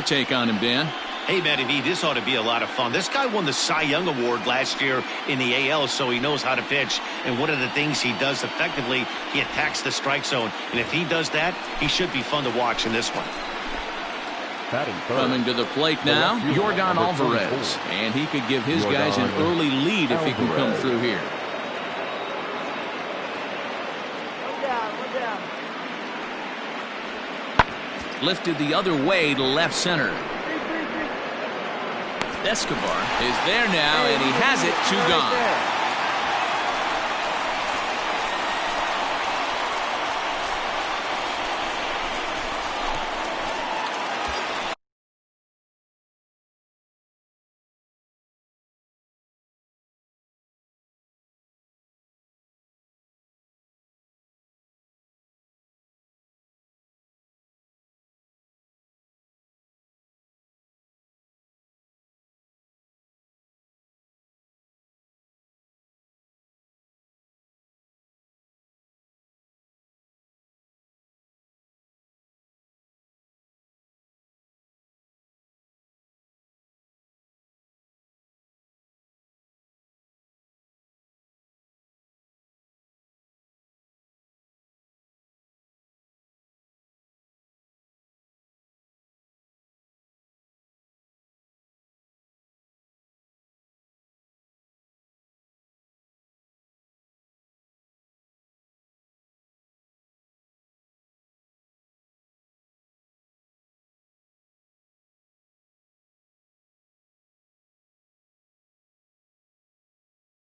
your take on him, Dan? Hey, Matty V, this ought to be a lot of fun. This guy won the Cy Young Award last year in the AL, so he knows how to pitch. And one of the things he does effectively, he attacks the strike zone. And if he does that, he should be fun to watch in this one. Coming to the plate now, Yordan Alvarez. And he could give his guys an early lead if he can come through here. One down. Lifted the other way to left center. Escobar is there now, and he has it. 2 gone.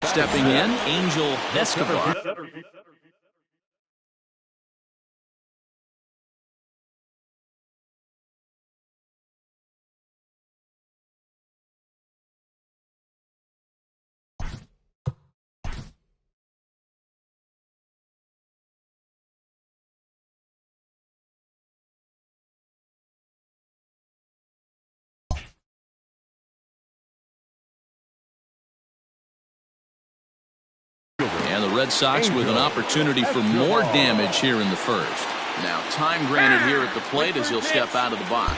Stepping in, Angel Escobar. And the Red Sox with an opportunity for more damage here in the first. Now time granted here at the plate as he'll step out of the box.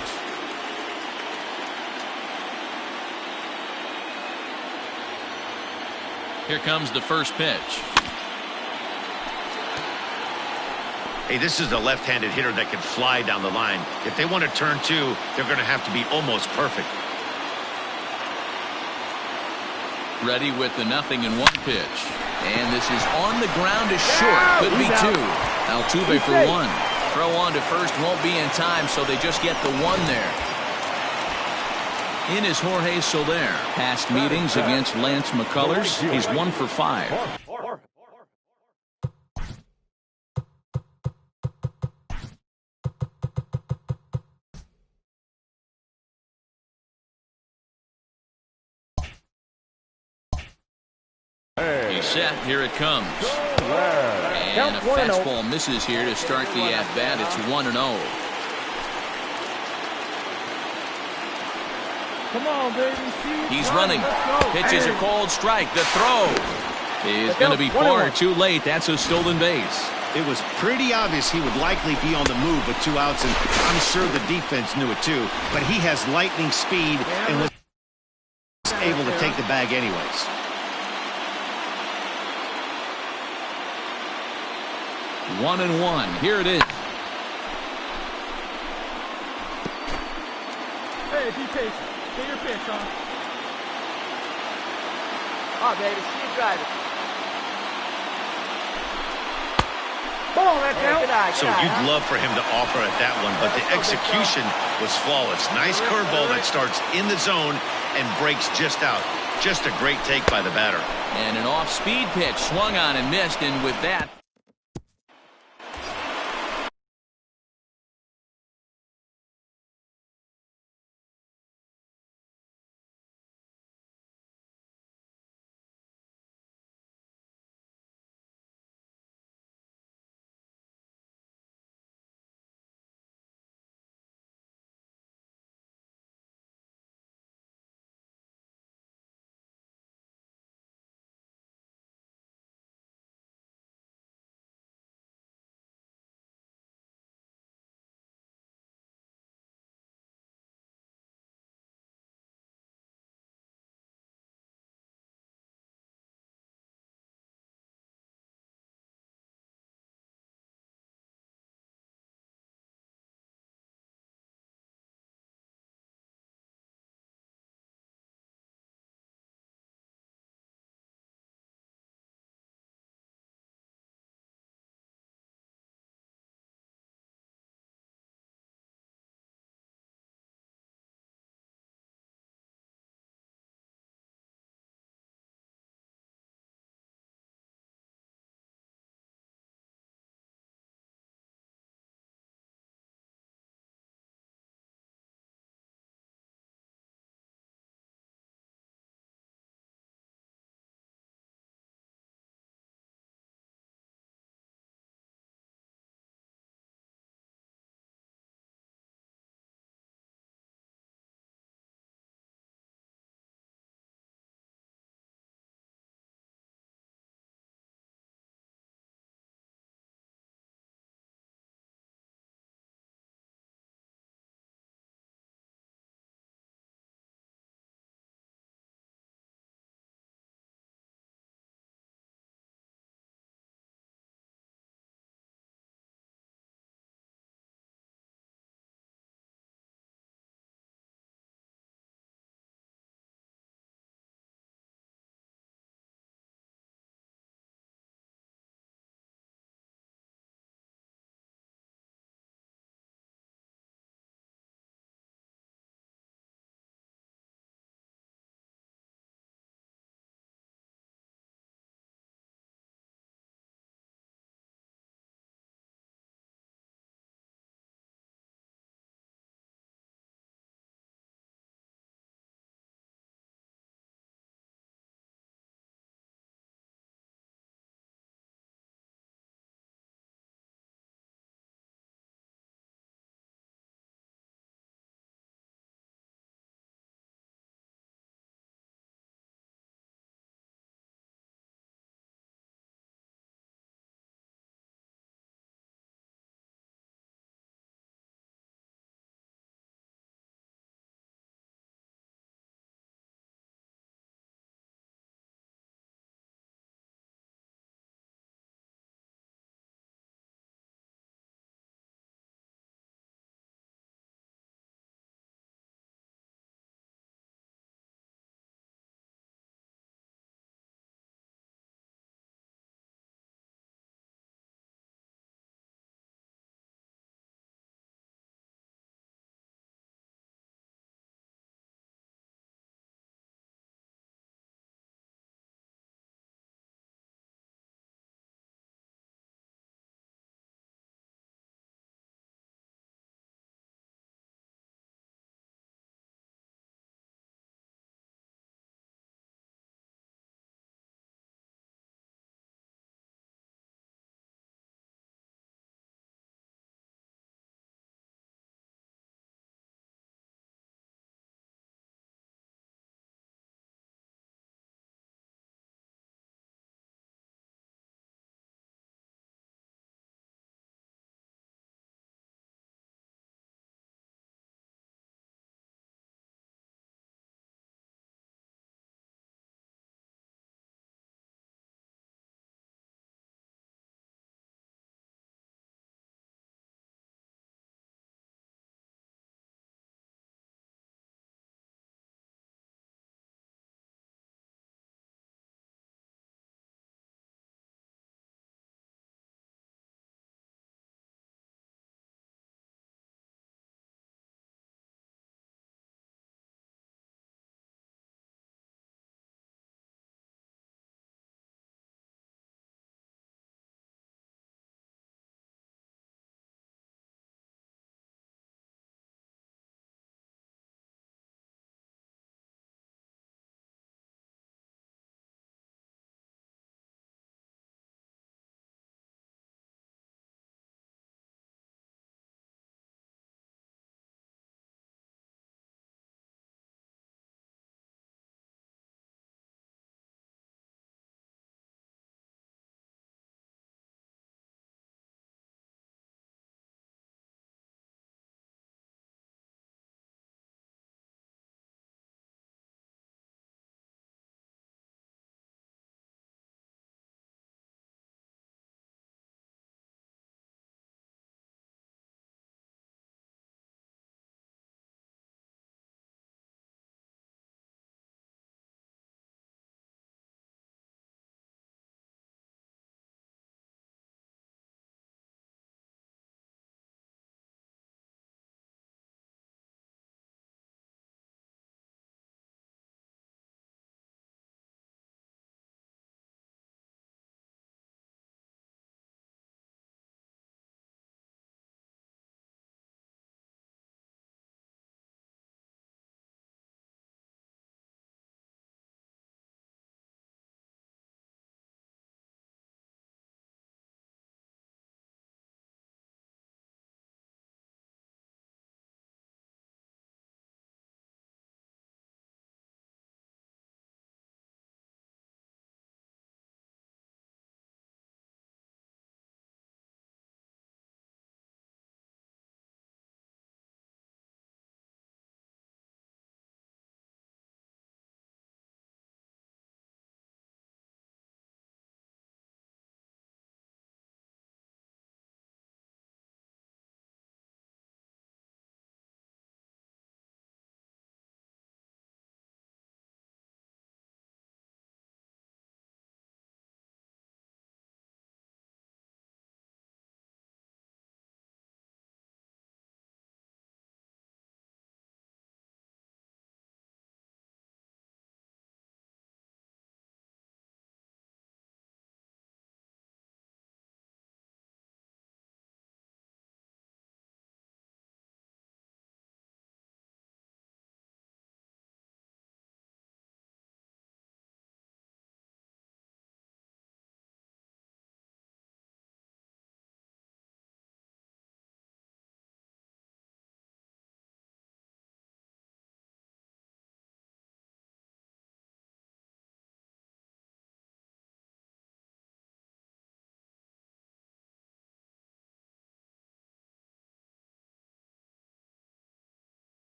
Here comes the first pitch. Hey, this is a left-handed hitter that can fly down the line. If they want to turn 2, they're going to have to be almost perfect. Ready with the 0-1 pitch. And this is on the ground to short. Could be 2. Altuve for 1. Throw on to first won't be in time, so they just get the 1 there. In is Jorge Soler. Past meetings against Lance McCullers, he's 1 for 5. He's set. Here it comes. And a fastball misses here to start the at-bat. It's 1-0. Come on, baby. He's running. Pitches a cold strike. The throw is going to be far too late. That's a stolen base. It was pretty obvious he would likely be on the move with 2 outs, and I'm sure the defense knew it too. But he has lightning speed and was able to take the bag anyways. 1-1. Here it is. Hey, be patient. Get your pitch, huh? Oh, baby, see you drive it. Boom, that's out. So you'd love for him to offer at that one, but the execution was flawless. Nice curveball that starts in the zone and breaks just out. Just a great take by the batter. And an off-speed pitch swung on and missed, and with that,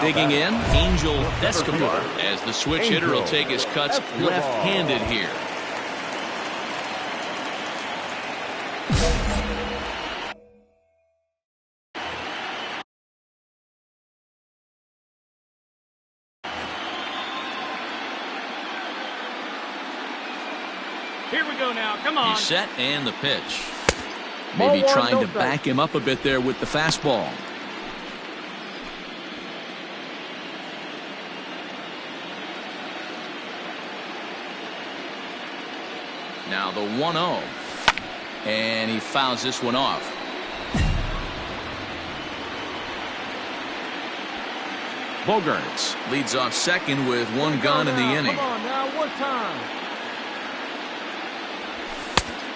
Digging in, Angel Escobar, as the switch hitter will take his cuts left-handed here. Here we go now. Come on. He's set and the pitch. Maybe trying to back him up a bit there with the fastball. Now the 1-0. And he fouls this one off. Bogarts leads off second with one gone in the inning. Come on now, one time.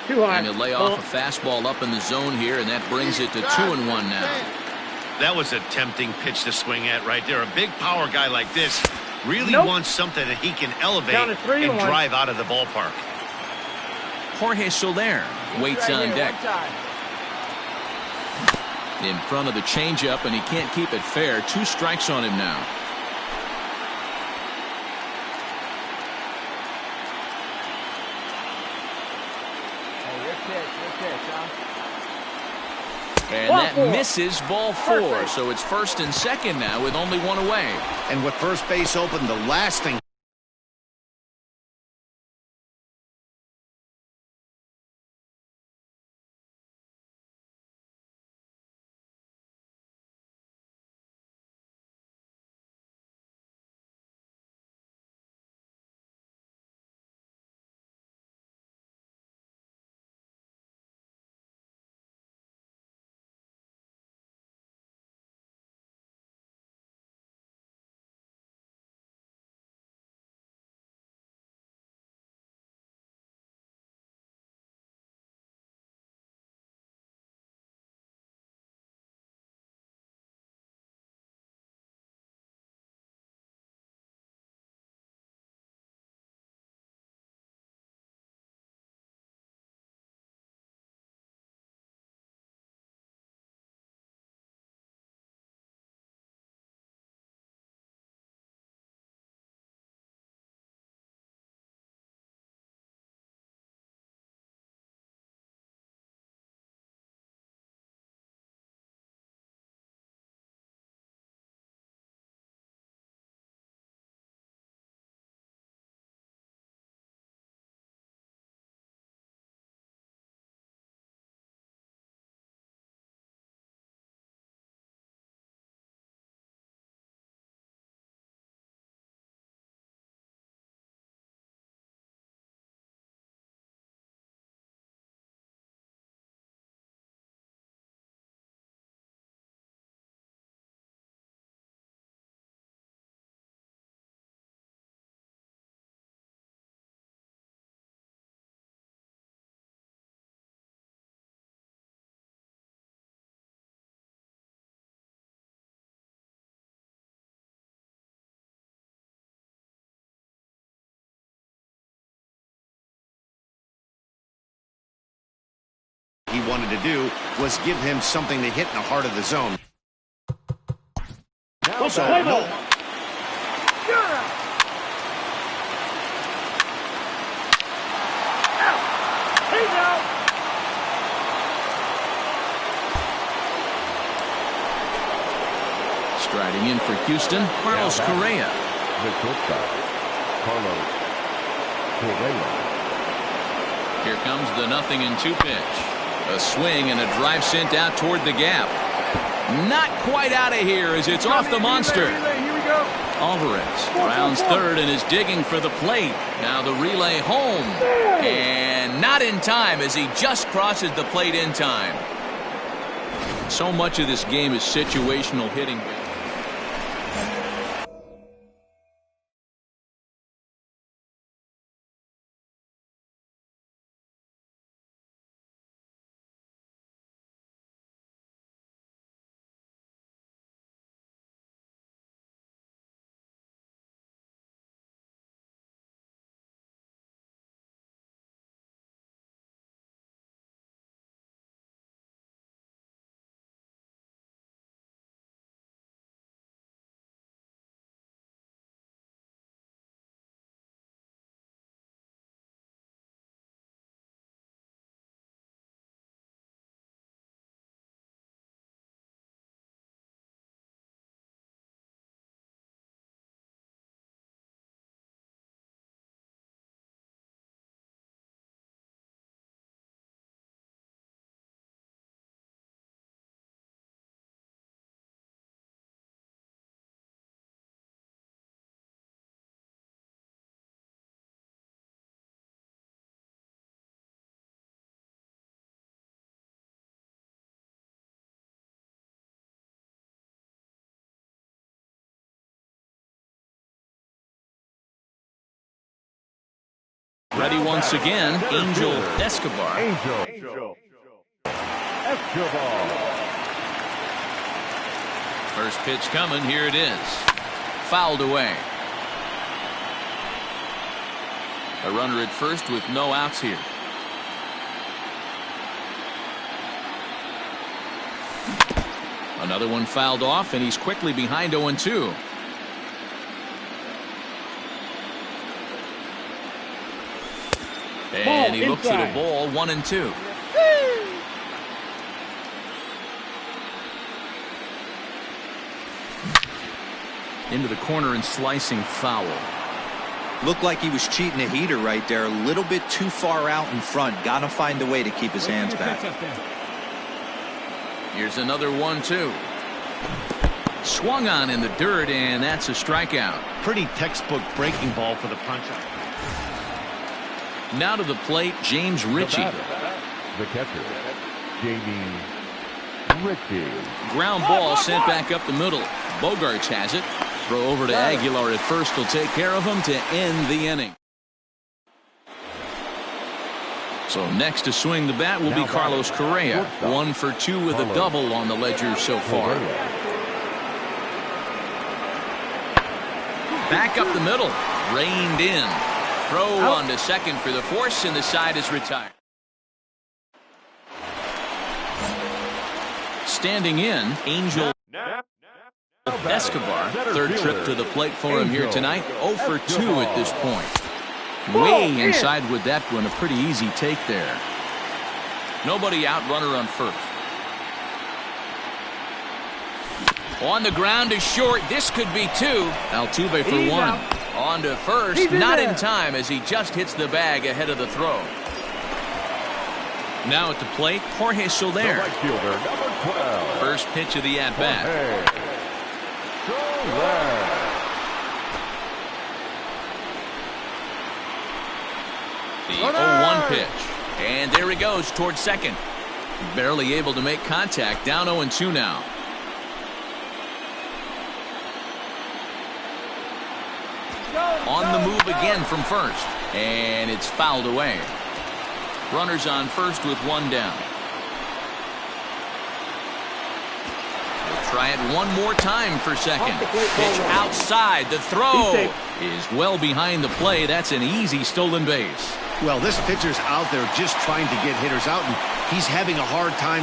And he'll lay off a fastball up in the zone here, and that brings it to 2-1 now. That was a tempting pitch to swing at right there. A big power guy like this really wants something that he can elevate and drive out of the ballpark. Jorge Soler waits on deck. In front of the changeup, and he can't keep it fair. 2 strikes on him now. And that misses, ball 4. So it's first and second now with only one away. And with first base open, the last thing. He wanted to do was give him something to hit in the heart of the zone. So, no. Striding in for Houston, Carlos Correa. Here comes the 0-2 pitch. A swing and a drive sent out toward the gap. Not quite out of here as it's off the monster. Here we go. Alvarez rounds third and is digging for the plate. Now the relay home. And not in time as he just crosses the plate in time. So much of this game is situational hitting. Ready once again, Angel Escobar. Angel Escobar. First pitch coming. Here it is. Fouled away. A runner at first with no outs here. Another one fouled off, and he's quickly behind 0-2. And he looks at a ball, 1-2. Into the corner and slicing foul. Looked like he was cheating a heater right there. A little bit too far out in front. Got to find a way to keep his hands back. Here's another 1-2. Swung on in the dirt, and that's a strikeout. Pretty textbook breaking ball for the punch-up. Now to the plate, James Ritchie. The catcher, Jamie Ritchie. Ground ball sent back up the middle. Bogarts has it. Throw over to Aguilar at first will take care of him to end the inning. So next to swing the bat will be Carlos Correa. 1 for 2 with a double on the ledger so far. Back up the middle. Reined in. Throw on to second for the force, and the side is retired. Standing in, Angel Escobar. Third trip to the plate for him here tonight. 0 for 2 at this point. Way inside with that one. A pretty easy take there. Nobody out, runner on first. On the ground is short. This could be 2. Altuve for 1. On to first. Not in time as he just hits the bag ahead of the throw. Now at the plate, Jorge Soler. Right fielder, number 12. First pitch of the at-bat. The 0-1 pitch. And there he goes towards second. Barely able to make contact. Down 0-2 now. On the move again from first. And it's fouled away. Runners on first with 1 down. We'll try it one more time for second. Pitch outside. The throw is well behind the play. That's an easy stolen base. Well, this pitcher's out there just trying to get hitters out, and he's having a hard time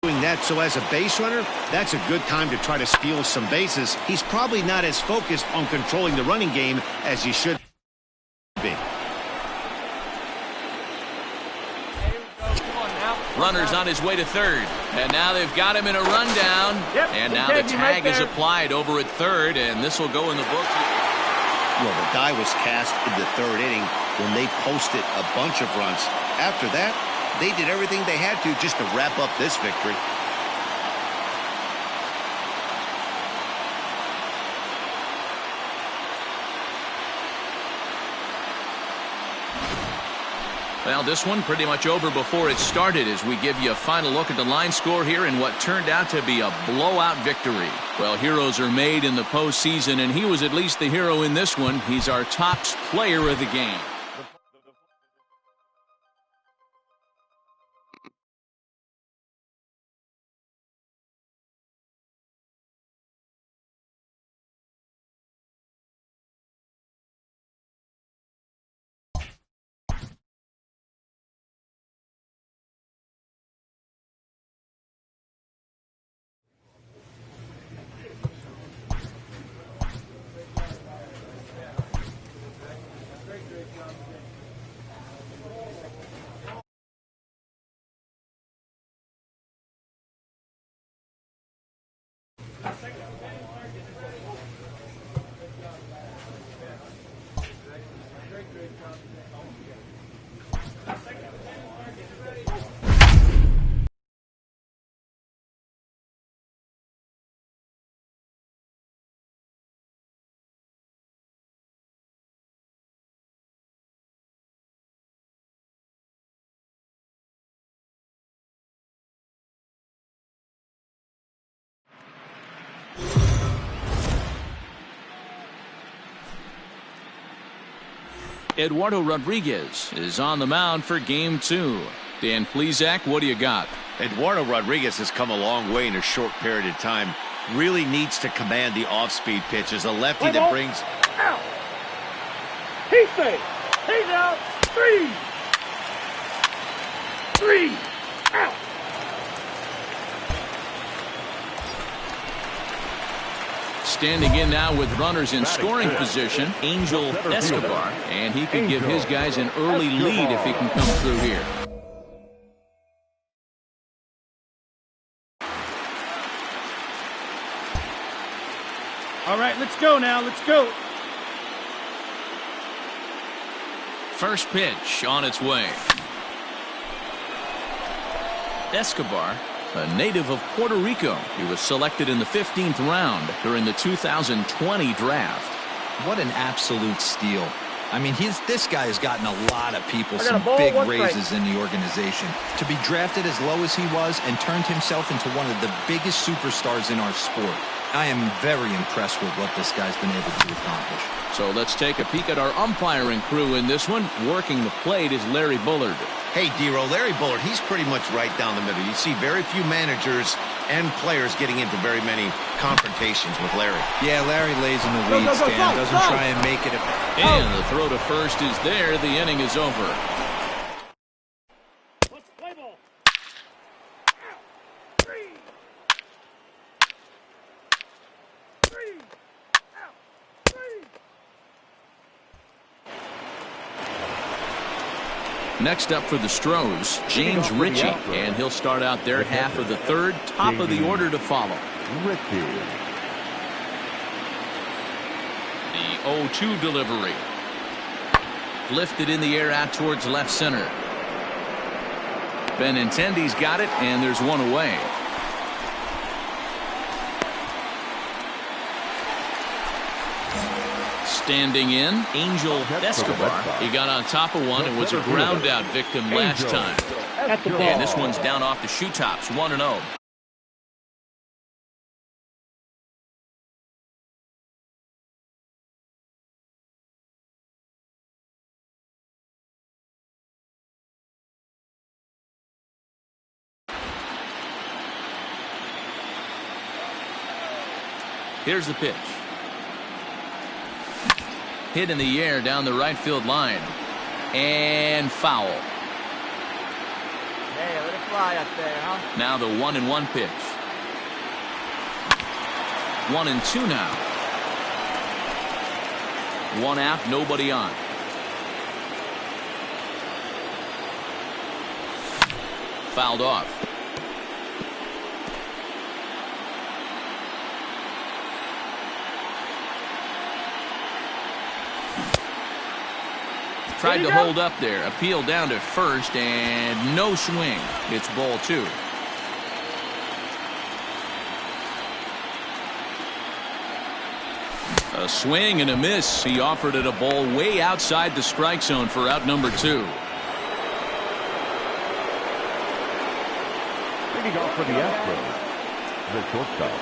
doing that. So as a base runner, that's a good time to try to steal some bases. He's probably not as focused on controlling the running game as he should be. Runners on his way to third. And now they've got him in a rundown. And now the tag is applied over at third, and this will go in the books. Well, the die was cast in the 3rd inning when they posted a bunch of runs. After that, they did everything they had to just to wrap up this victory. Well, this one pretty much over before it started as we give you a final look at the line score here in what turned out to be a blowout victory. Well, heroes are made in the postseason, and he was at least the hero in this one. He's our top player of the game. Eduardo Rodriguez is on the mound for game 2. Dan Plesac, what do you got? Eduardo Rodriguez has come a long way in a short period of time. Really needs to command the off-speed pitch as a lefty that brings... Out. He's safe. He's out. 3. 3. Out. Standing in now with runners in scoring position, Angel Escobar, and he can give his guys an early lead if he can come through here. All right, let's go now. Let's go. First pitch on its way. Escobar, a native of Puerto Rico. He was selected in the 15th round during the 2020 draft. What an absolute steal. I mean, this guy has gotten a lot of people got some a ball, big one raises strike. in the organization. To be drafted as low as he was and turned himself into one of the biggest superstars in our sport. I am very impressed with what this guy's been able to accomplish. So let's take a peek at our umpiring crew in this one. Working the plate is Larry Bullard. Hey, D-Roll, Larry Bullard, he's pretty much right down the middle. You see very few managers and players getting into very many confrontations with Larry. Yeah, Larry lays in the weeds, Dan. Doesn't try and make it a... And the throw to first is there. The inning is over. Let's play ball. 3. 3. Out. 3. Next up for the Stros, James Ritchie, and he'll start out their half of the third. Top of the order to follow. Ritchie. The 0-2 delivery. Lifted in the air out towards left center. Benintendi's got it, and there's one away. Standing in, Angel Escobar. He got on top of one and was a ground out victim last time. At the ball. And this one's down off the shoe tops, 1-0. Here's the pitch. Hit in the air down the right field line. And foul. Hey, let it fly up there, huh? Now the 1-1 pitch. 1-2 now. 1 out, nobody on. Fouled off. Tried to hold up there. Appeal down to first and no swing. It's ball 2. A swing and a miss. He offered it a ball way outside the strike zone for out number 2. Leading off for the Astros, the shortstop,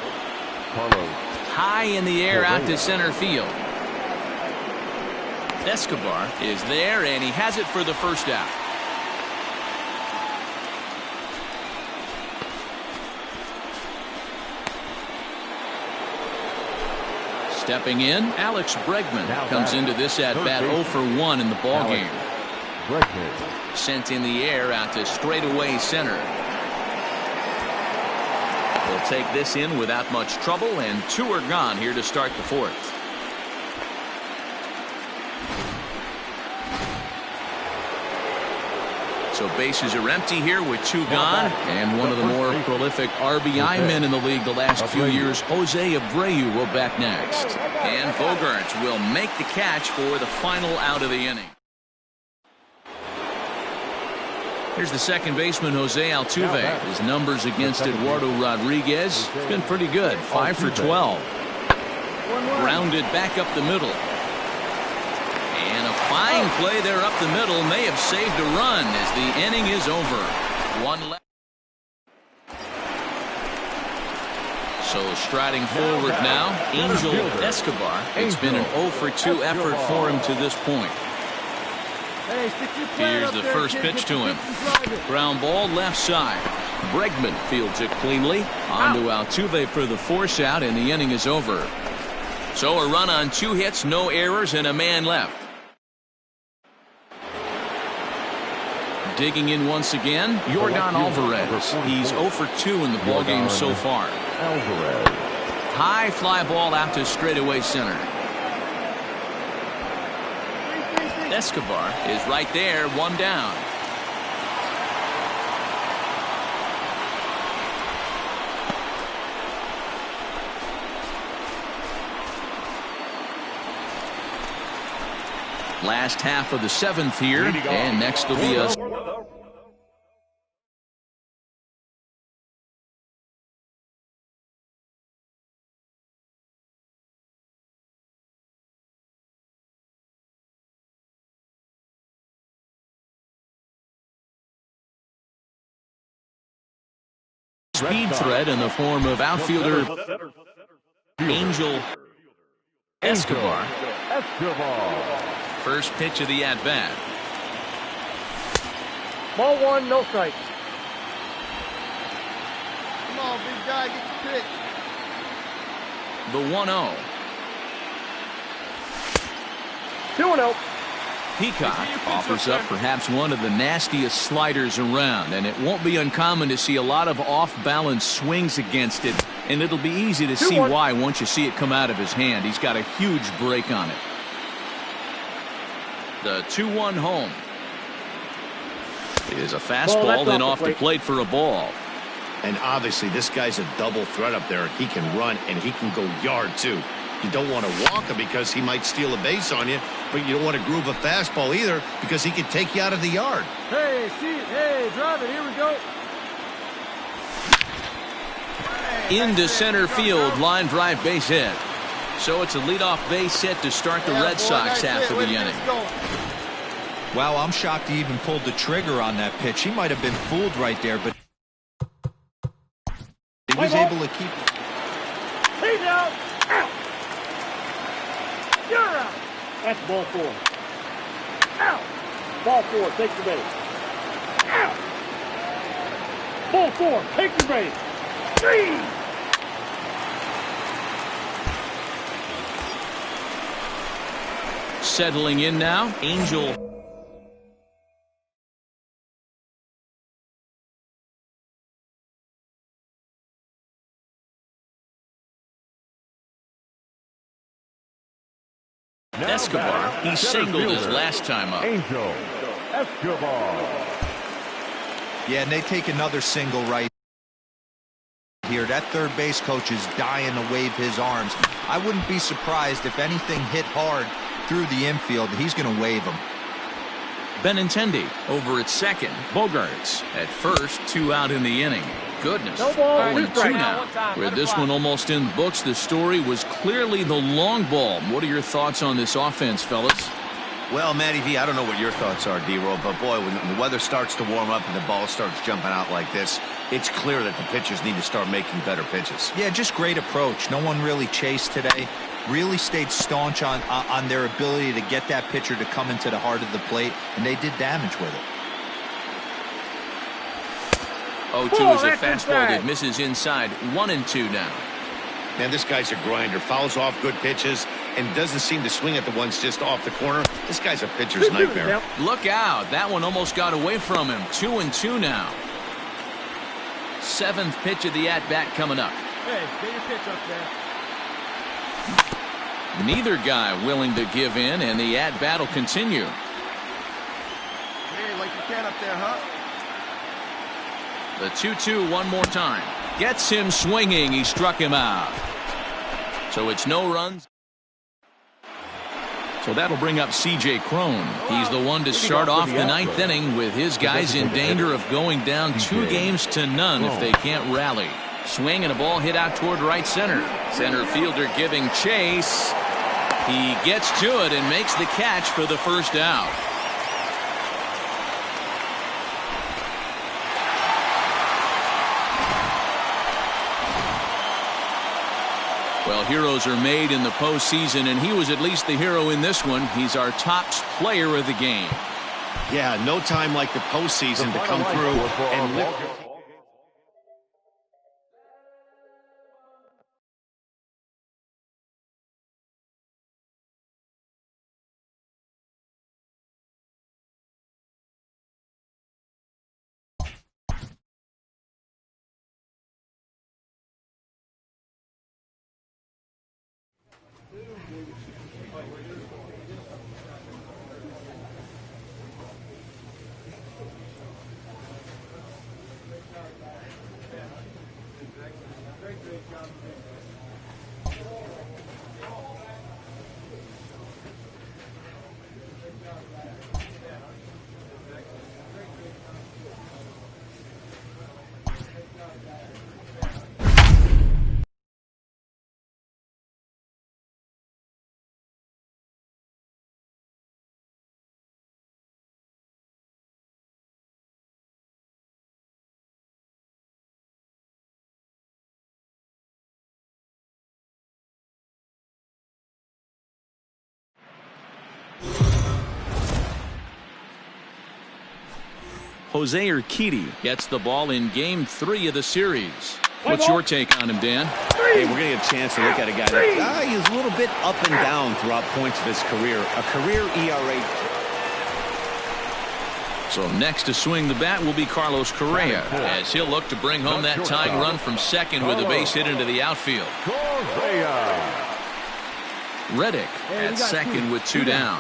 Carlos. High in the air out to center field. Escobar is there, and he has it for the first out. Stepping in, Alex Bregman comes into this at bat 0 for 1 in the ball game. Bregman. Sent in the air out to straightaway center. He'll take this in without much trouble, and 2 are gone here to start the 4th. So bases are empty here with 2 gone, and one of the more prolific RBI men in the league the last few years, Jose Abreu, will bat next. And Bogaerts will make the catch for the final out of the inning. Here's the second baseman, Jose Altuve. His numbers against Eduardo Rodriguez, it's been pretty good, 5 for 12. Grounded back up the middle. And a fine play there up the middle may have saved a run as the inning is over. 1 left. So striding forward now, Angel Escobar. It's been an 0 for 2 effort for him to this point. Hey, stick your flat Here's up the there, first kid. pitch Get to your him. pitch and drive it. Ground ball left side. Bregman fields it cleanly. On to Altuve for the force out, and the inning is over. So a run on 2 hits, no errors, and a man left. Digging in once again, Yordan Alvarez. He's 0 for 2 in the ballgame so far. Alvarez. High fly ball out to straightaway center. Escobar is right there, 1 down. Last half of the 7th here, and next will be a speed threat in the form of outfielder Angel Escobar. First pitch of the at-bat. Ball 1, no strikes. Come on, big guy, get your pitch. The 1-0. 2-0. Peacock offers up perhaps one of the nastiest sliders around, and it won't be uncommon to see a lot of off-balance swings against it, and it'll be easy to see why once you see it come out of his hand. He's got a huge break on it. The 2-1 home. It is a fastball, then off the plate for a ball. And obviously this guy's a double threat up there. He can run and he can go yard too. You don't want to walk him because he might steal a base on you, but you don't want to groove a fastball either because he could take you out of the yard. Hey, see it. Hey, drive it. Here we go. Into center field, line drive base hit. So it's a leadoff base hit to start the Red Sox half of the inning. Wow, I'm shocked he even pulled the trigger on that pitch. He might have been fooled right there, but he was able to keep it. He's out. Out. You're out. That's ball 4. Out. Ball 4, take the base. Out. Ball 4, take the base. 3. Settling in now, Angel. Escobar, he singled his last time up. Angel Escobar. Yeah, and they take another single right here. That third base coach is dying to wave his arms. I wouldn't be surprised if anything hit hard through the infield. He's going to wave them. Benintendi over at second. Bogarts at first, 2 out in the inning. Goodness. No ball. 0-2 now. With this one almost in the books, the story was clearly the long ball. What are your thoughts on this offense, fellas? Well, Matty V, I don't know what your thoughts are, D-Roll, but boy, when the weather starts to warm up and the ball starts jumping out like this, it's clear that the pitchers need to start making better pitches. Yeah, just great approach. No one really chased today. Really stayed staunch on their ability to get that pitcher to come into the heart of the plate, and they did damage with it. 0-2 is a fastball that misses inside. 1-2 now. Man, this guy's a grinder. Fouls off good pitches and doesn't seem to swing at the ones just off the corner. This guy's a pitcher's nightmare. Look out. That one almost got away from him. 2-2 now. 7th pitch of the at-bat coming up. Hey, get your pitch up there. Neither guy willing to give in, and the at-bat will continue. Hey, like you can up there, huh? The 2-2 one more time. Gets him swinging. He struck him out. So it's no runs. So that'll bring up C.J. Cron. He's the one to start off the 9th inning with his guys in danger of going down 2-0 if they can't rally. Swing and a ball hit out toward right center. Center fielder giving chase. He gets to it and makes the catch for the first out. Well, heroes are made in the postseason, and he was at least the hero in this one. He's our top player of the game. Yeah, no time like the postseason to come through and lift. Jose Urquidy gets the ball in Game 3 of the series. What's your take on him, Dan? Hey, we're going to get a chance to look at a guy that he's a little bit up and down throughout points of his career. A career ERA. So next to swing the bat will be Carlos Correa, as he'll look to bring home that tying run from second with a base hit into the outfield. Reddick at second with 2 down.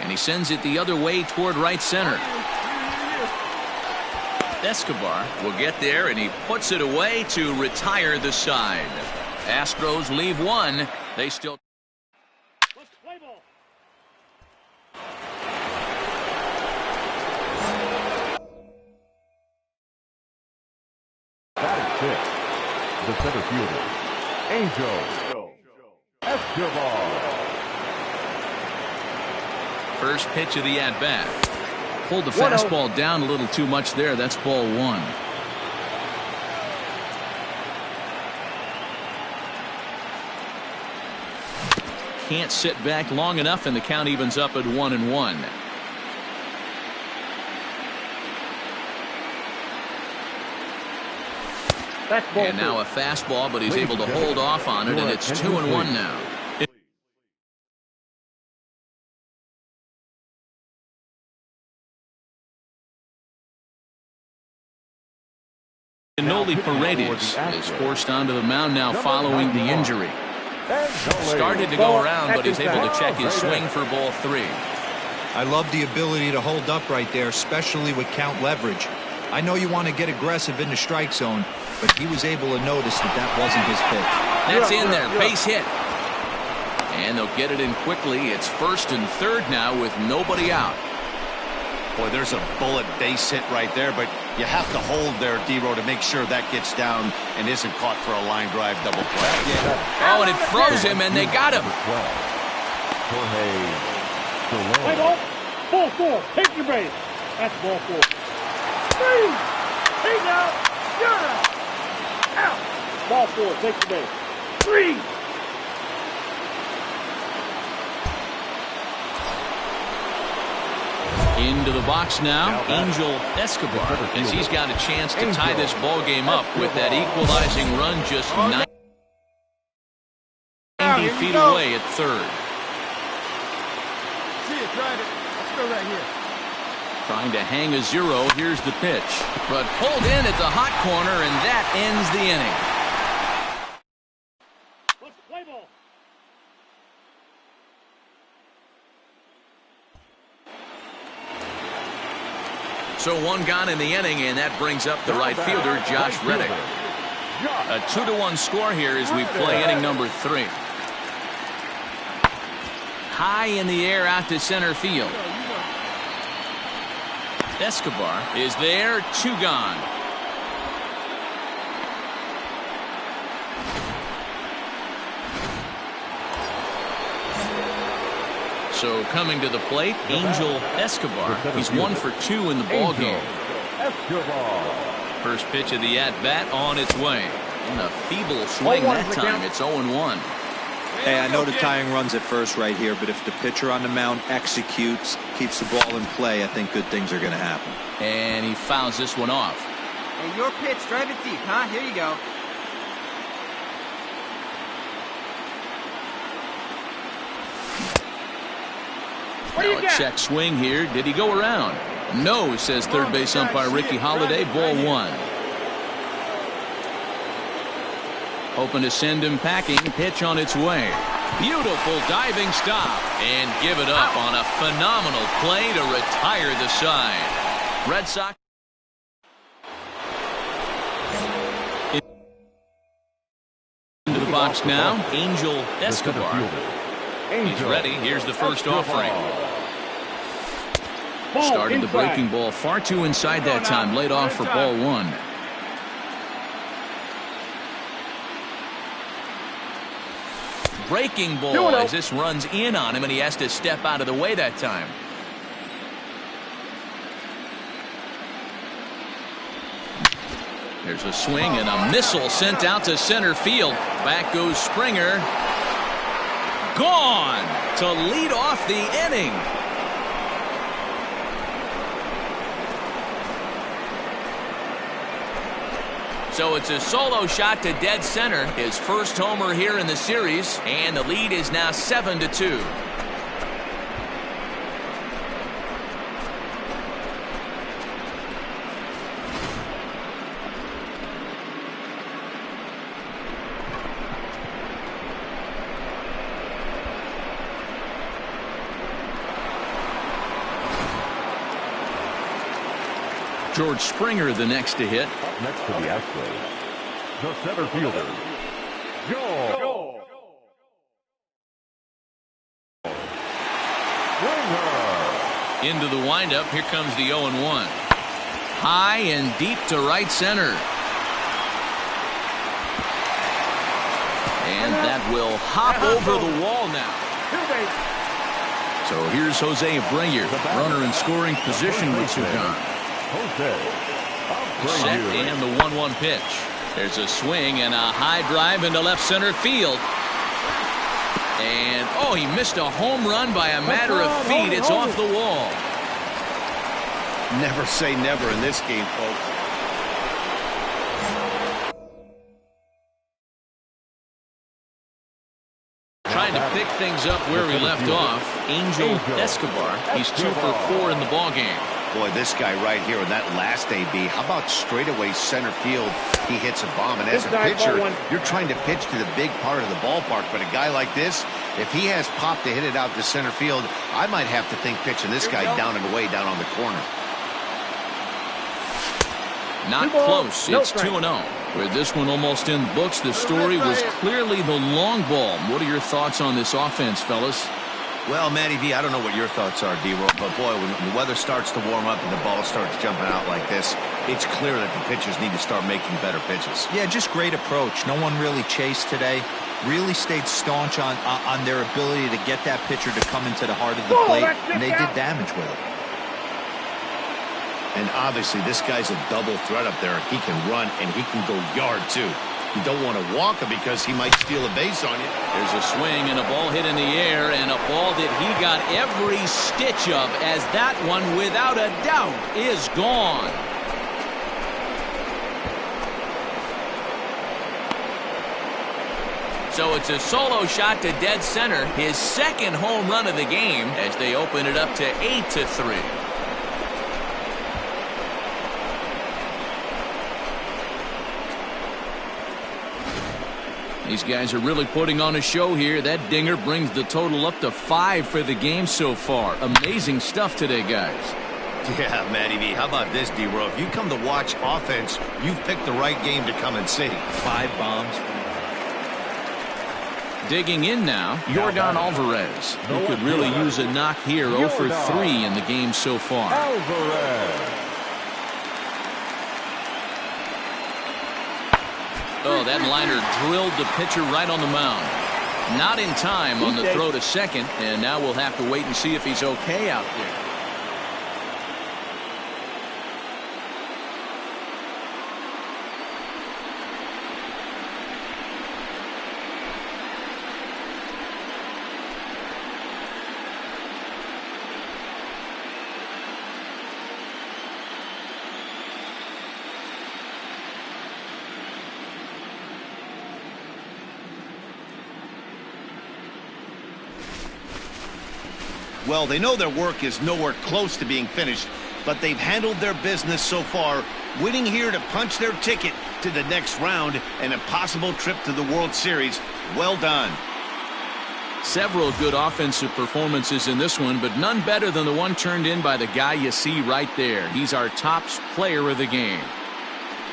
And he sends it the other way toward right center. Escobar will get there, and he puts it away to retire the side. Astros leave one. They still. Batting 6, the center fielder, Angel Escobar. First pitch of the at-bat. Pulled the fastball down a little too much there. That's ball 1. Can't sit back long enough, and the count evens up at 1-1. And now a fastball, but he's able to hold off on it, and it's 2-1 now. Noli Paredes is forced onto the mound now following the injury. Started to go around, but he's able to check his swing for ball 3. I love the ability to hold up right there, especially with count leverage. I know you want to get aggressive in the strike zone, but he was able to notice that wasn't his pitch. That's in there, base hit. And they'll get it in quickly. It's first and third now with nobody out. Boy, there's a bullet base hit right there, but you have to hold there, D-Row, to make sure that gets down and isn't caught for a line drive double play. Oh, and it froze him, and they got him. Play ball. Ball 4. Take your base. That's ball 4. 3. Take out. You're out. Out. Ball 4. Take the base. 3. Into the box now, Angel Escobar, as he's got a chance to tie this ball game up with that equalizing run just 90 feet away at third. See it, tried it. Let's go right here. Trying to hang a 0. Here's the pitch, but pulled in at the hot corner, and that ends the inning. Let's play ball. So 1 gone in the inning, and that brings up the right fielder, Josh Reddick. A 2-1 score here as we play inning number 3. High in the air out to center field. Escobar is there, 2 gone. So coming to the plate, Angel Escobar. He's 1 for 2 in the ball game. First pitch of the at-bat on its way. In a feeble swing that time. It's 0-1. Hey, I know the tying runs at first right here, but if the pitcher on the mound executes, keeps the ball in play, I think good things are going to happen. And he fouls this one off. Hey, your pitch. Drive it deep, huh? Here you go. Now a check swing here. Did he go around? No, says third base umpire Ricky Holiday. Ball one. Hoping to send him packing. Pitch on its way. Beautiful diving stop. And give it up on a phenomenal play to retire the side. Red Sox. Into the box now. Angel Escobar. He's ready. Here's the first offering. Started the breaking ball far too inside that time. Laid off for ball one. Breaking ball as this runs in on him, and he has to step out of the way that time. There's a swing and a missile sent out to center field. Back goes Springer. Gone to lead off the inning. So it's a solo shot to dead center. His first homer here in the series, and the lead is now 7-2. George Springer the next to hit. Up next to the Astros, the center fielder, Joe Springer. Into the windup. Here comes the 0-1. High and deep to right center. And that will hop over the wall now. So here's Jose Abreu, runner in scoring position with Sugan. Set and the 1-1 pitch. There's a swing and a high drive into left center field. And, oh, he missed a home run by a matter of feet. It's off the wall. Never say never in this game, folks. Trying to pick things up where we left off. Angel Escobar. He's 2 for 4 in the ballgame. Boy, this guy right here in that last AB, how about straightaway center field? He hits a bomb, and as a pitcher, you're trying to pitch to the big part of the ballpark, but a guy like this, if he has pop to hit it out to center field, I might have to think pitching this guy down and away down on the corner. Not close. It's 2-0. With this one almost in the books, the story was clearly the long ball. What are your thoughts on this offense, fellas? Well, Matty V, I don't know what your thoughts are, D-Roll, but boy, when the weather starts to warm up and the ball starts jumping out like this, it's clear that the pitchers need to start making better pitches. Yeah, just great approach. No one really chased today. Really stayed staunch on their ability to get that pitcher to come into the heart of the plate, and they did damage with it. And obviously, this guy's a double threat up there. He can run, and he can go yard, too. You don't want to walk him because he might steal a base on you. There's a swing and a ball hit in the air, and a ball that he got every stitch of, as that one, without a doubt, is gone. So it's a solo shot to dead center, his second home run of the game, as they open it up to 8-3. These guys are really putting on a show here. That dinger brings the total up to 5 for the game so far. Amazing stuff today, guys. Yeah, Matty V, how about this, D-Row? If you come to watch offense, you've picked the right game to come and see. 5 bombs. Digging in now, Yordan Alvarez. He could really use a knock here. 0 for 3 in the game so far. Alvarez. Oh, that liner drilled the pitcher right on the mound. Not in time on the throw to second, and now we'll have to wait and see if he's okay out there. Well, they know their work is nowhere close to being finished, but they've handled their business so far, winning here to punch their ticket to the next round and a possible trip to the World Series. Well done. Several good offensive performances in this one, but none better than the one turned in by the guy you see right there. He's our top player of the game.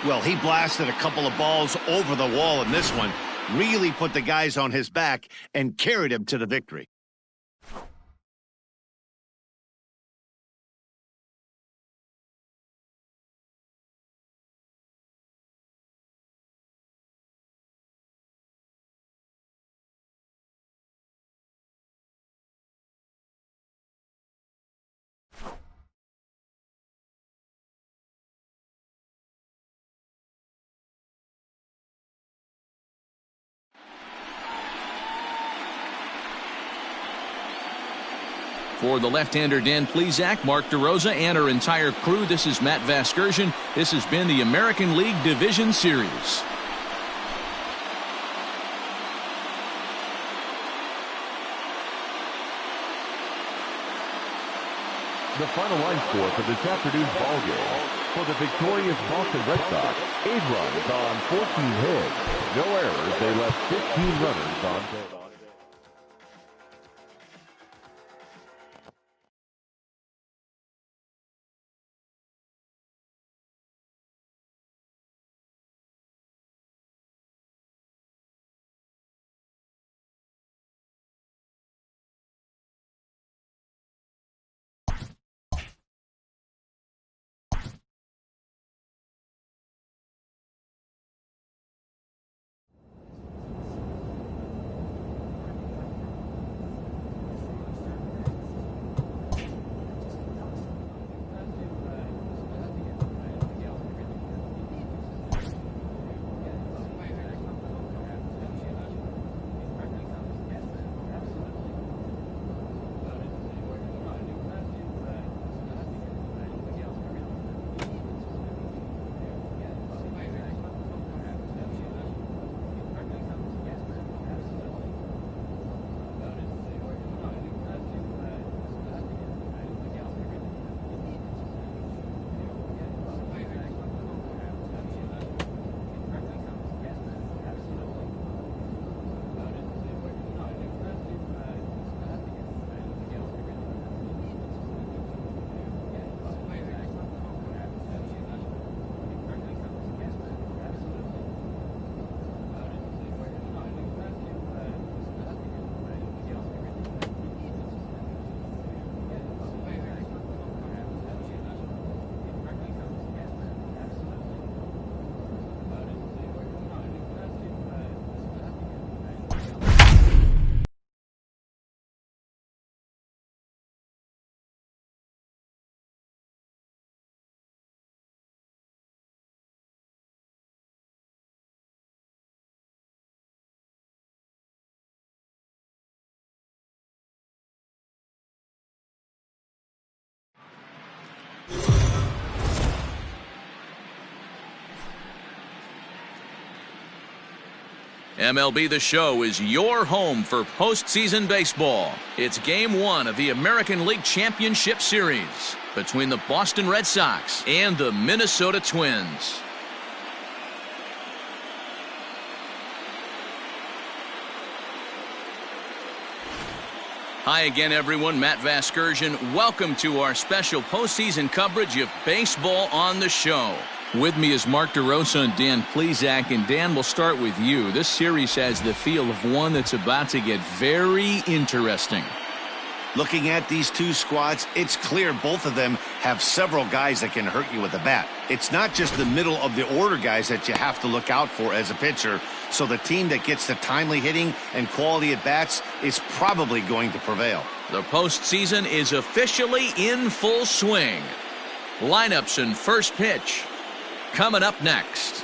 Well, he blasted a couple of balls over the wall in this one, really put the guys on his back and carried him to the victory. For the left-hander Dan Plesac, Mark DeRosa, and our entire crew, this is Matt Vasgersian. This has been the American League Division Series. The final line score for this afternoon's ball game. For the victorious Boston Red Sox, 8 runs on 14 hits. No errors. They left 15 runners on base. MLB The Show is your home for postseason baseball. It's Game 1 of the American League Championship Series between the Boston Red Sox and the Minnesota Twins. Hi again, everyone. Matt Vasgersian. Welcome to our special postseason coverage of Baseball on the Show. With me is Mark DeRosa and Dan Plesac. And Dan, we'll start with you. This series has the feel of one that's about to get very interesting. Looking at these two squads, it's clear both of them have several guys that can hurt you with a bat. It's not just the middle of the order guys that you have to look out for as a pitcher. So the team that gets the timely hitting and quality at bats is probably going to prevail. The postseason is officially in full swing. Lineups and first pitch coming up next.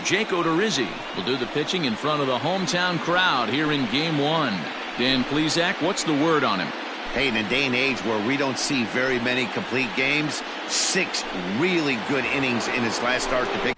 Jake Odorizzi will do the pitching in front of the hometown crowd here in Game 1. Dan Plesac, what's the word on him? Hey, in a day and age where we don't see very many complete games, 6 really good innings in his last start to pick.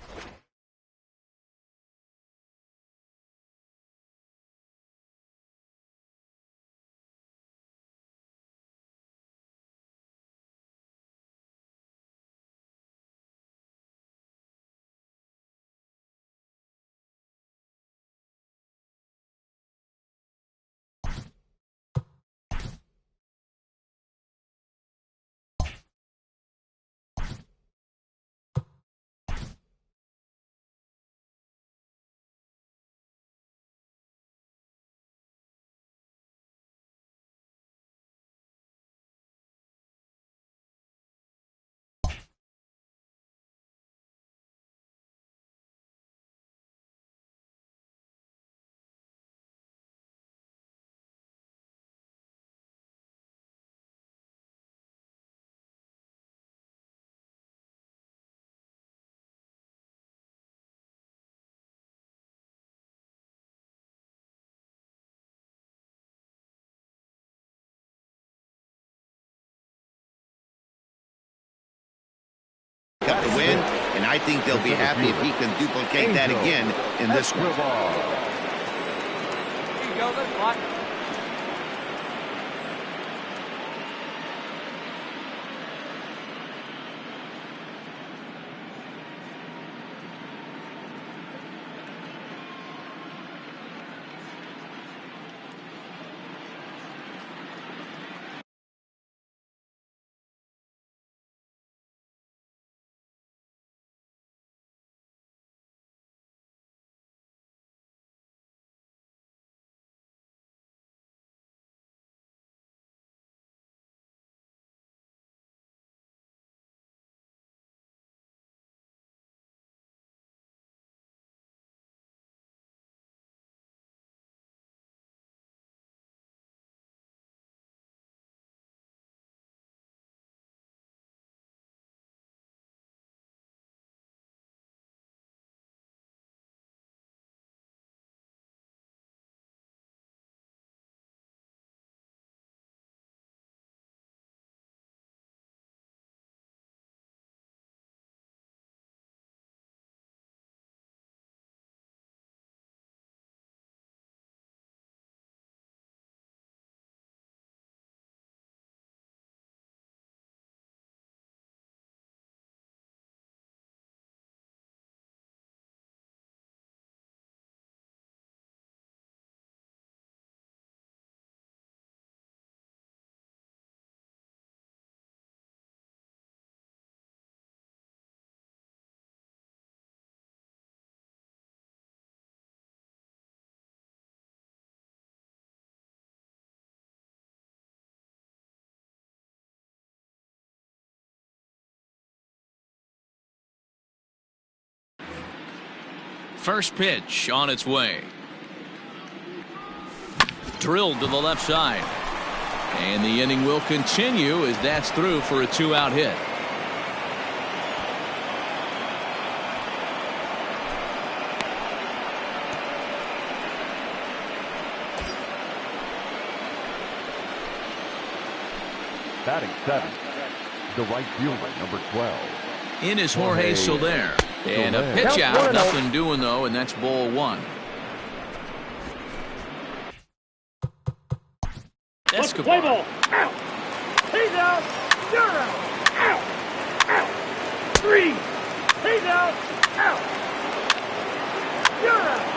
Got to win, and I think they'll be happy if he can duplicate that again in this one. Here you go, let's watch. First pitch on its way. Drilled to the left side. And the inning will continue as that's through for a 2-out hit. Batting 7th, the right fielder, number 12. In is Jorge Soler. And a pitch out. Nothing doing, though, and that's ball 1. Escobar. Play ball. Out. He's out. You're out. Out. Out. 3. He's out. Out. You're out.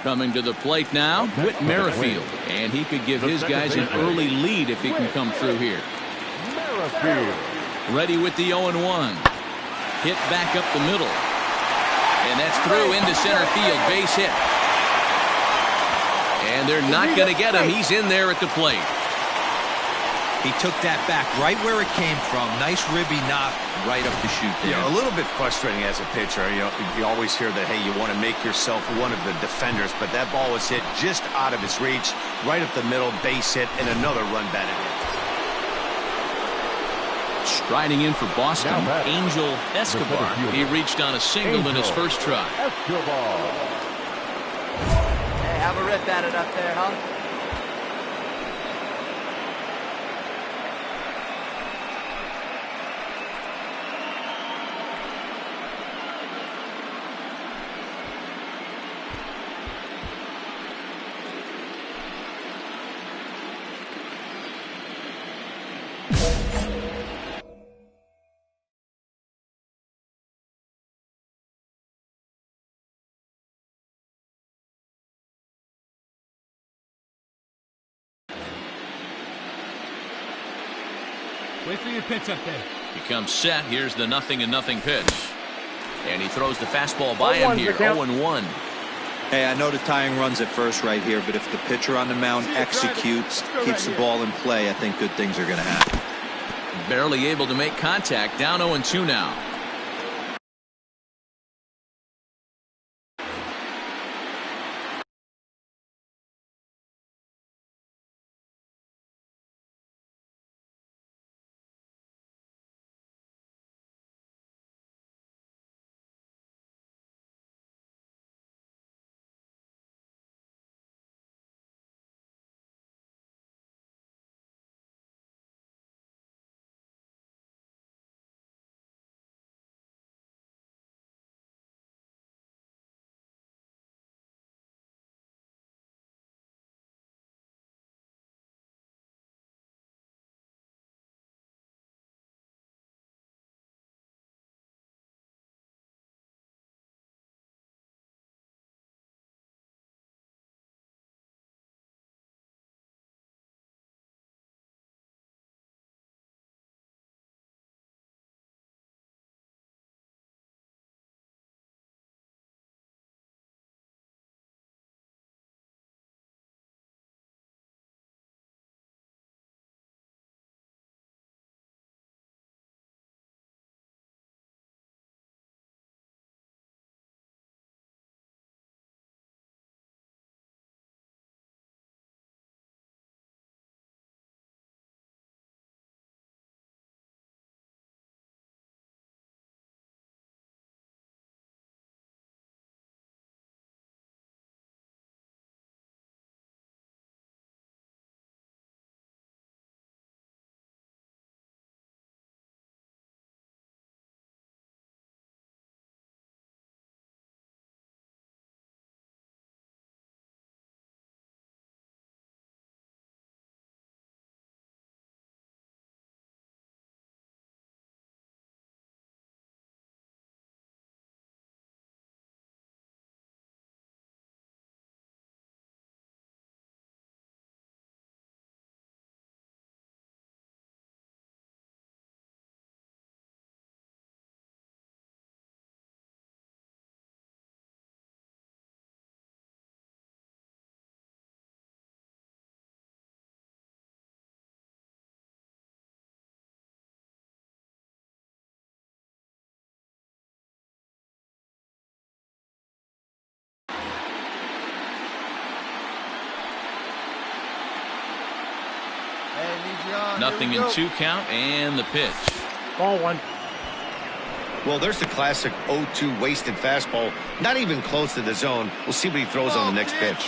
Coming to the plate now, Whit Merrifield. And he could give his guys an early lead if he can come through here. Ready with the 0-1. Hit back up the middle. And that's through into center field. Base hit. And they're not going to get him. He's in there at the plate. He took that back right where it came from. Nice ribby knock right up the chute there. A little bit frustrating as a pitcher. You always hear that, hey, you want to make yourself one of the defenders, but that ball was hit just out of his reach, right up the middle, base hit, and another run batted in. Striding in for Boston, Angel Escobar. He reached on a single in his first try. Hey, have a rip at it up there, huh? Wait for your pitch up there. He comes set. Here's the 0-0 pitch. And he throws the fastball by him here. 0-1. Hey, I know the tying runs at first right here, but if the pitcher on the mound executes, keeps the ball in play, I think good things are going to happen. Barely able to make contact. Down 0-2 now. Nothing in 2 count and the pitch. Ball 1. Well, there's the classic 0-2 wasted fastball. Not even close to the zone. We'll see what he throws on the next pitch.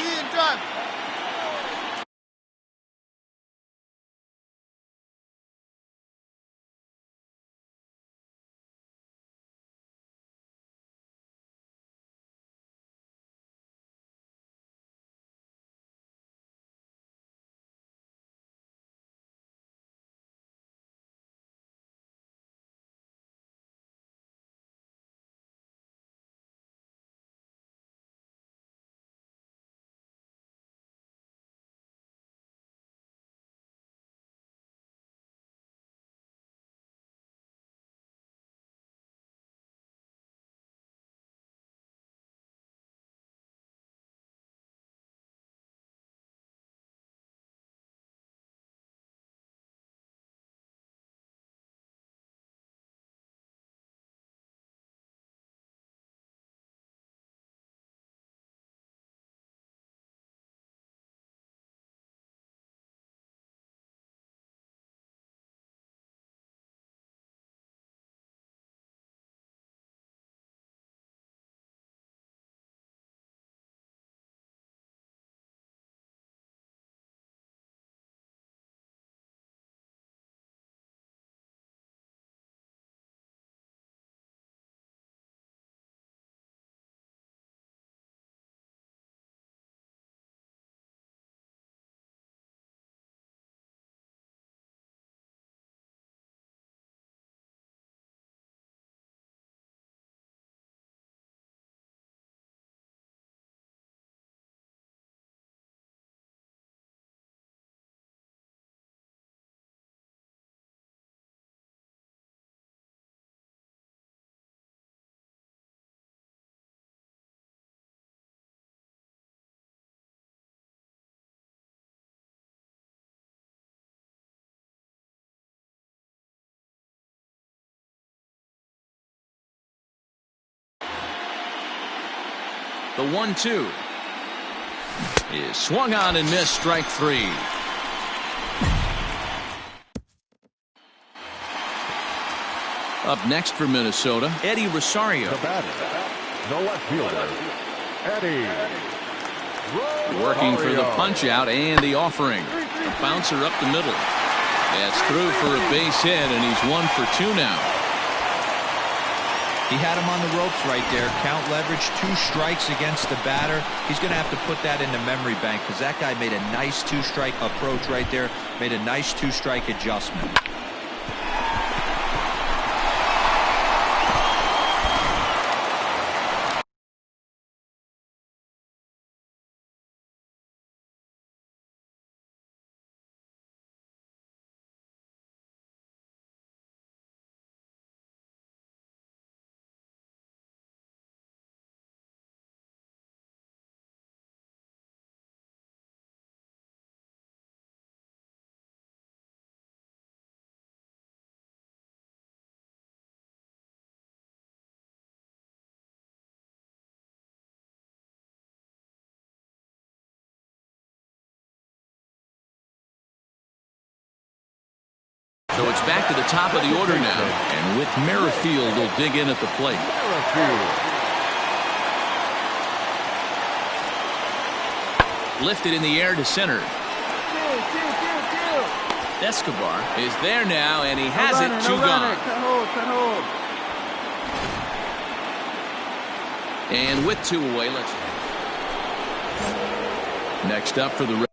The 1-2 is swung on and missed. Strike 3. Up next for Minnesota, Eddie Rosario. The batter, the left fielder, Eddie Working for the punch out and the offering. A bouncer up the middle. That's through for a base hit, and he's 1 for 2 now. He had him on the ropes right there. Count leverage, 2 strikes against the batter. He's going to have to put that in the memory bank because that guy made a nice 2-strike approach right there. Made a nice 2-strike adjustment. So it's back to the top of the order now. And with Merrifield will dig in at the plate. Lifted in the air to center. Escobar is there now, and he has it. 2 gone. And with 2 away, let's. Next up for the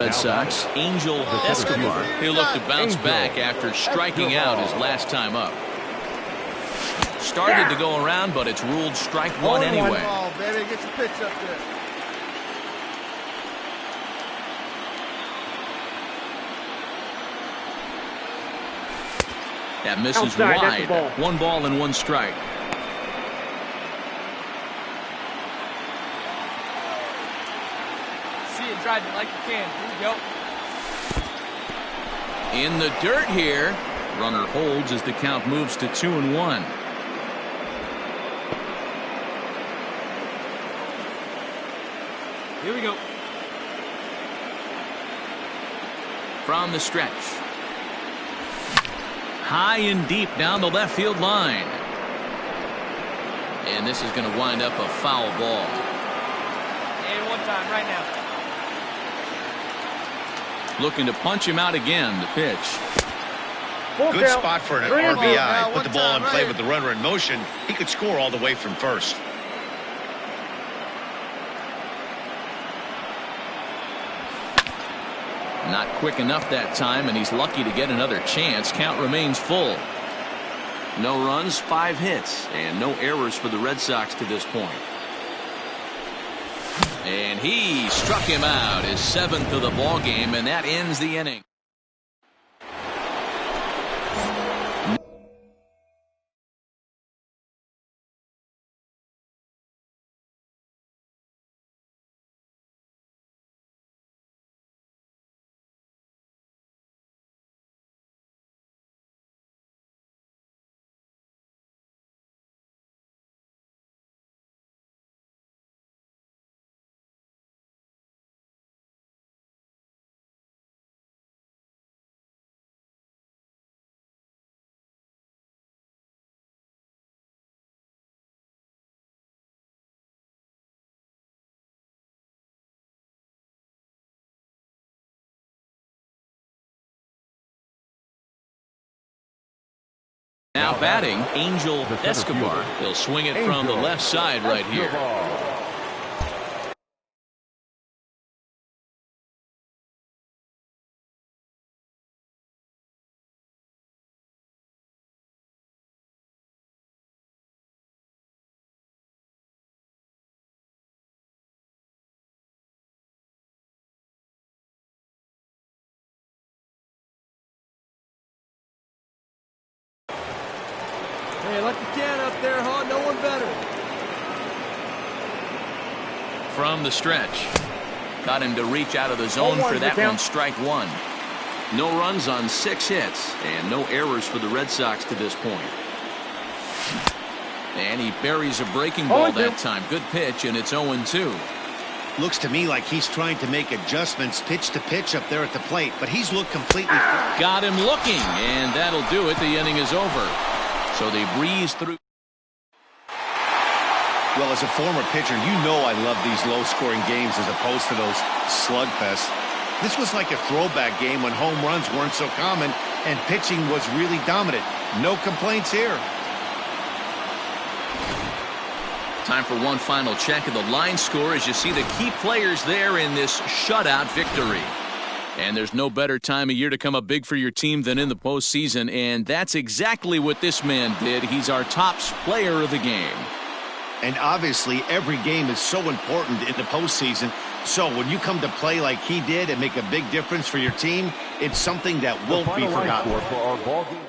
Red Sox, Angel Escobar. He'll look to bounce back after striking out his last time up. Started to go around, but it's ruled strike 1 anyway. Ball, baby. Get your pitch up there. That misses Outside, wide. that's 1 ball and 1 strike. See it driving like you can. Here we go. In the dirt here. Runner holds as the count moves to 2-1. Here we go. From the stretch. High and deep down the left field line. And this is going to wind up a foul ball. And 1 time right now. Looking to punch him out again. The pitch. Good spot for an RBI. Put the ball in play right. with the runner in motion. He could score all the way from first. Not quick enough that time, and he's lucky to get another chance. Count remains full. No runs, 5 hits, and no errors for the Red Sox to this point. And he struck him out, his 7th of the ball game, and that ends the inning. Now batting, Angel Escobar. He'll swing it from the left side right here. Hey, let the can up there, huh? No one better. From the stretch. Got him to reach out of the zone for that one. Strike 1. No runs on 6 hits and no errors for the Red Sox to this point. And he buries a breaking ball that time. Good pitch, and it's 0-2. Looks to me like he's trying to make adjustments pitch to pitch up there at the plate, but he's looked completely... Got him looking, and that'll do it. The inning is over. So they breeze through. Well, as a former pitcher, you know I love these low-scoring games as opposed to those slugfests. This was like a throwback game when home runs weren't so common and pitching was really dominant. No complaints here. Time for one final check of the line score as you see the key players there in this shutout victory. And there's no better time of year to come up big for your team than in the postseason, and that's exactly what this man did. He's our top player of the game. And obviously, every game is so important in the postseason. So when you come to play like he did and make a big difference for your team, it's something that won't be forgotten. For our ball game.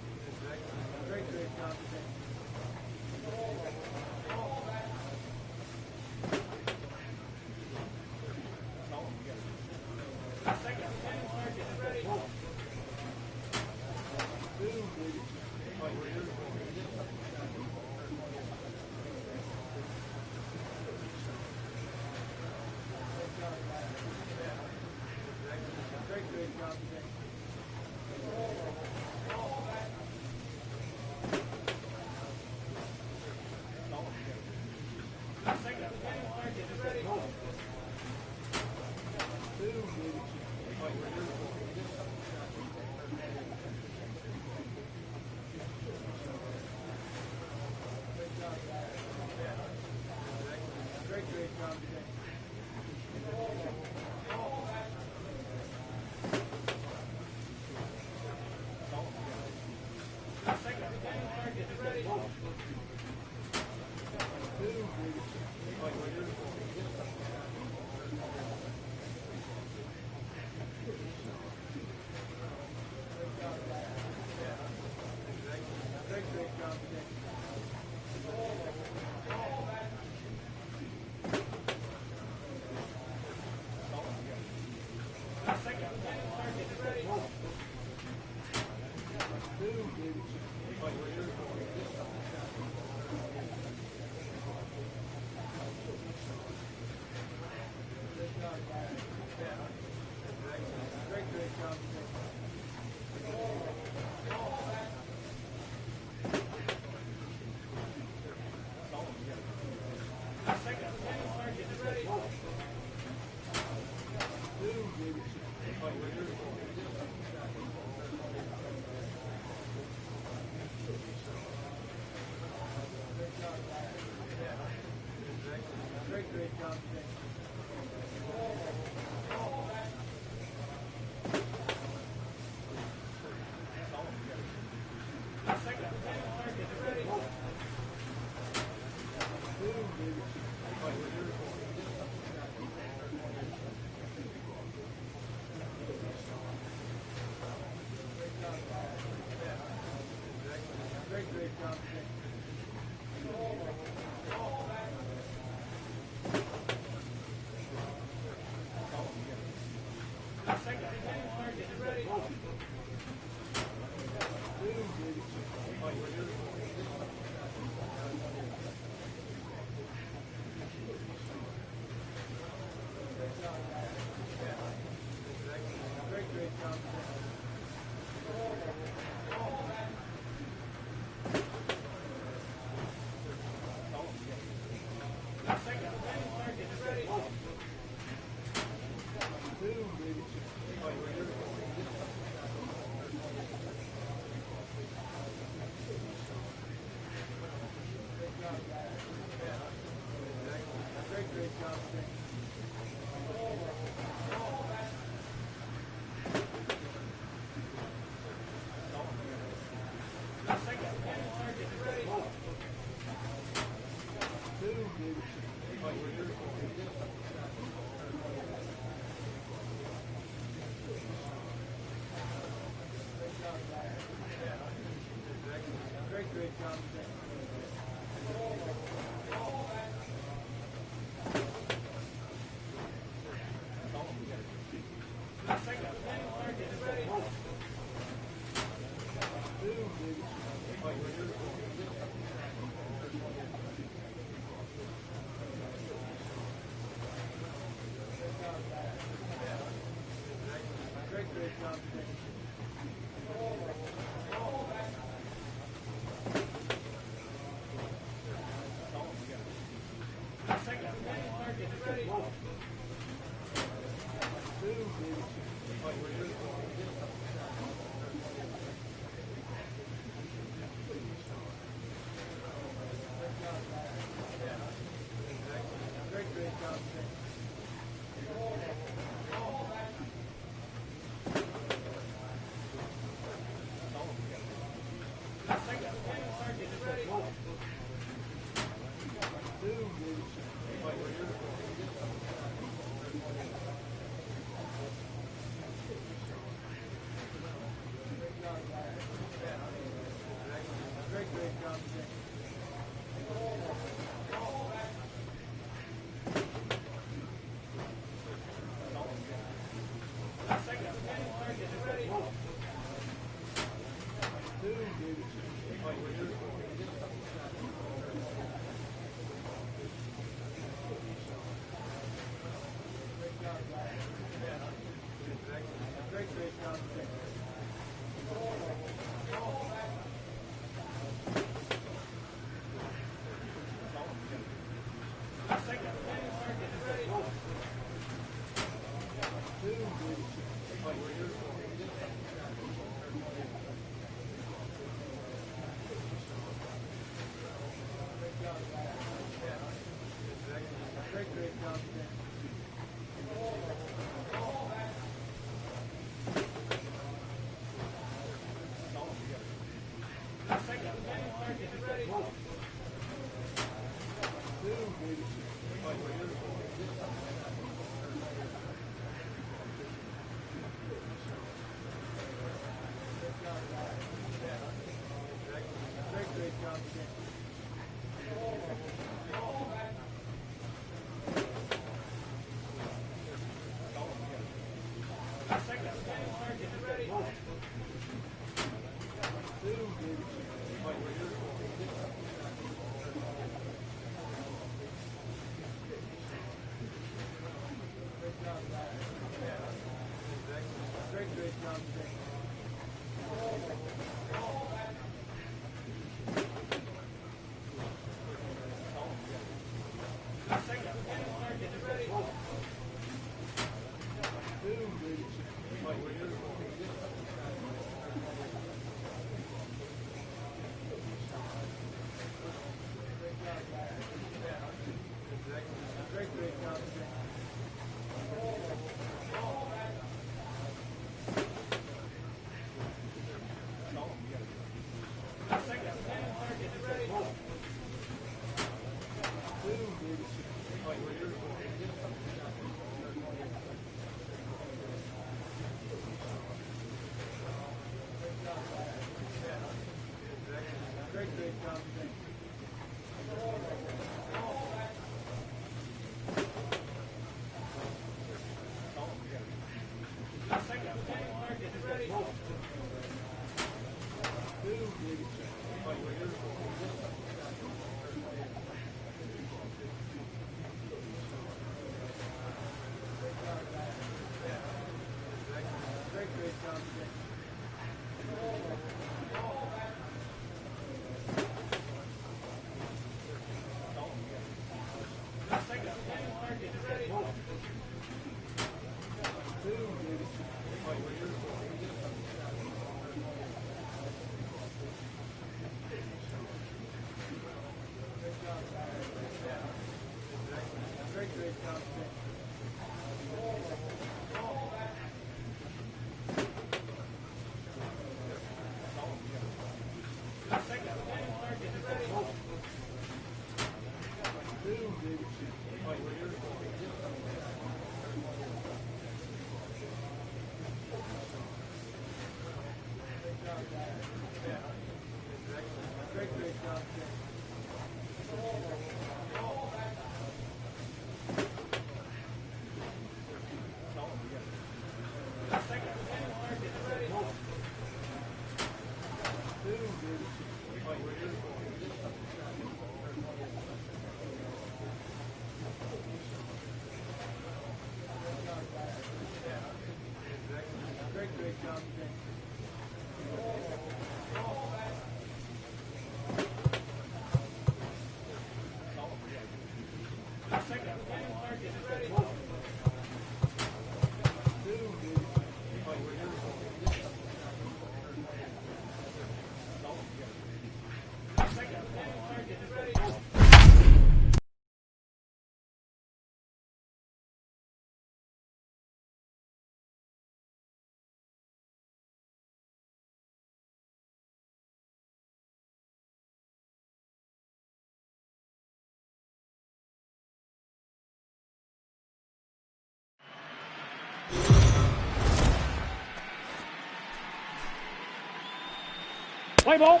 Play ball.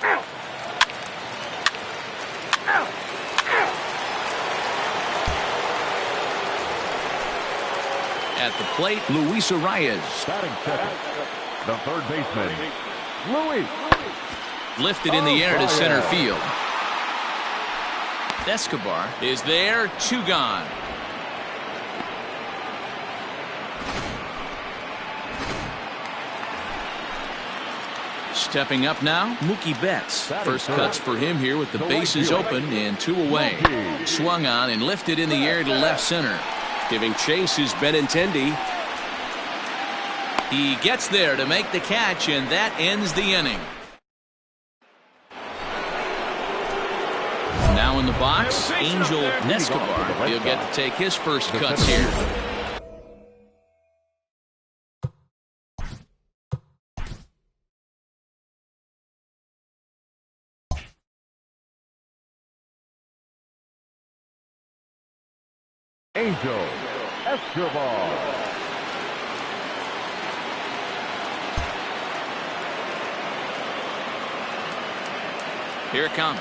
Out. Out. Out. At the plate, Luis Arias. Batting second, the third baseman, Luis. Lifted in the air to center field. Escobar is there, 2 gone. Stepping up now, Mookie Betts. First cuts for him here with the bases open and 2 away. Swung on and lifted in the air to left center. Giving chase is Benintendi. He gets there to make the catch, and that ends the inning. Now in the box, Angel Escobar. He'll get to take his first cuts here. Angel Escobar. Here it comes.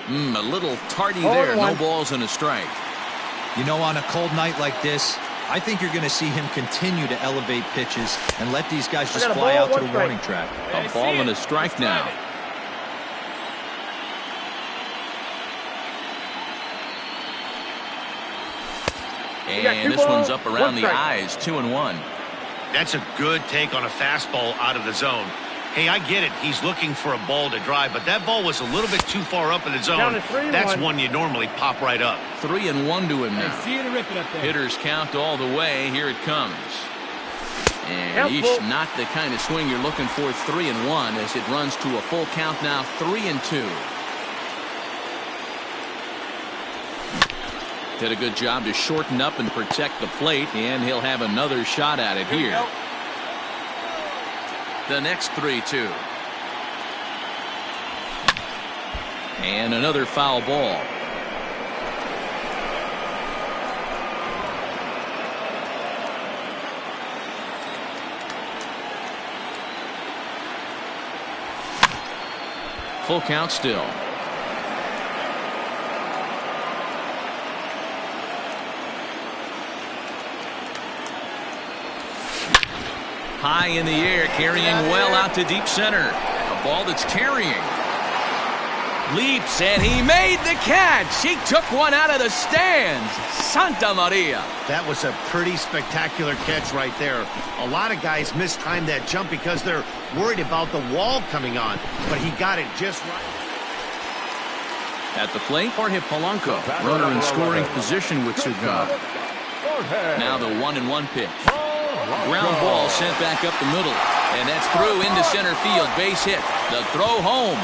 A little tardy there. No balls and a strike. You know, on a cold night like this, I think you're going to see him continue to elevate pitches and let these guys just fly out to the warning track. A ball and a strike now. And this one's up around the eyes, 2-1. That's a good take on a fastball out of the zone. Hey, I get it. He's looking for a ball to drive, but that ball was a little bit too far up in the zone. That's one you normally pop right up. 3-1 to him now. See you to rip it up there. Hitters count all the way. Here it comes. And not the kind of swing you're looking for. 3-1 as it runs to a full count now. 3-2. Did a good job to shorten up and protect the plate, and he'll have another shot at it here. The next 3-2. And another foul ball. Full count still. High in the air, carrying well out to deep center. A ball that's carrying. Leaps, and he made the catch. He took one out of the stands. Santa Maria. That was a pretty spectacular catch right there. A lot of guys mistime that jump because they're worried about the wall coming on, but he got it just right. At the plate, Jorge Polanco, runner in scoring position with Sugan. Now the 1-1 pitch. Ground ball sent back up the middle, and that's through into center field. Base hit. The throw home.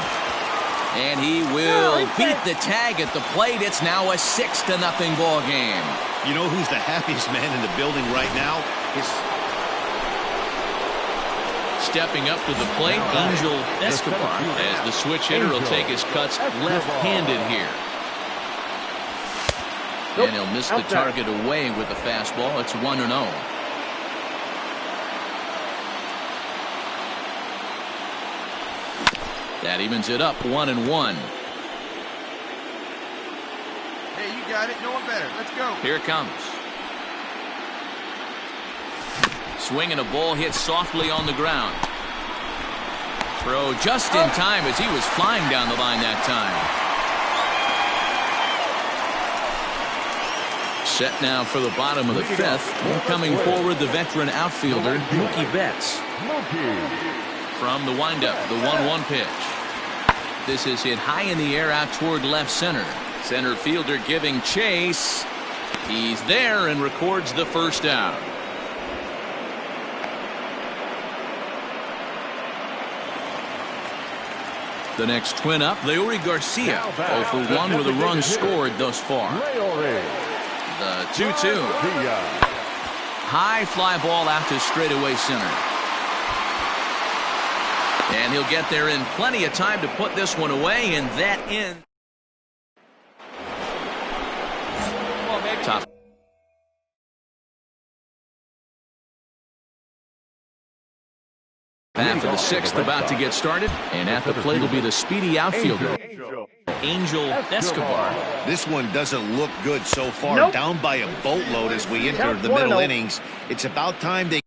And he will beat the tag at the plate. It's now a 6-0 ball game. You know who's the happiest man in the building right now? Stepping up to the plate, Angel Escobar, as the switch hitter will take his cuts left-handed here. And he'll miss the target away with the fastball. It's 1-0. That evens it up, 1-1. Hey, you got it. No one better. Let's go. Here it comes. Swinging a ball hit softly on the ground. Throw just in time as he was flying down the line that time. Set now for the bottom of the fifth. Coming forward, the veteran outfielder, Mookie Betts. From the windup, the 1-1 pitch. This is hit high in the air out toward left center. Center fielder giving chase. He's there and records the first out. The next twin up, Leury Garcia, 0 for 1 with a run scored thus far. The 2-2. High fly ball out to straightaway center. And he'll get there in plenty of time to put this one away, and that ends. Top. Half of the sixth about to get started, and at the plate will be the speedy outfielder, Angel Escobar. This one doesn't look good so far. Down by a boatload as we enter the middle innings. It's about time they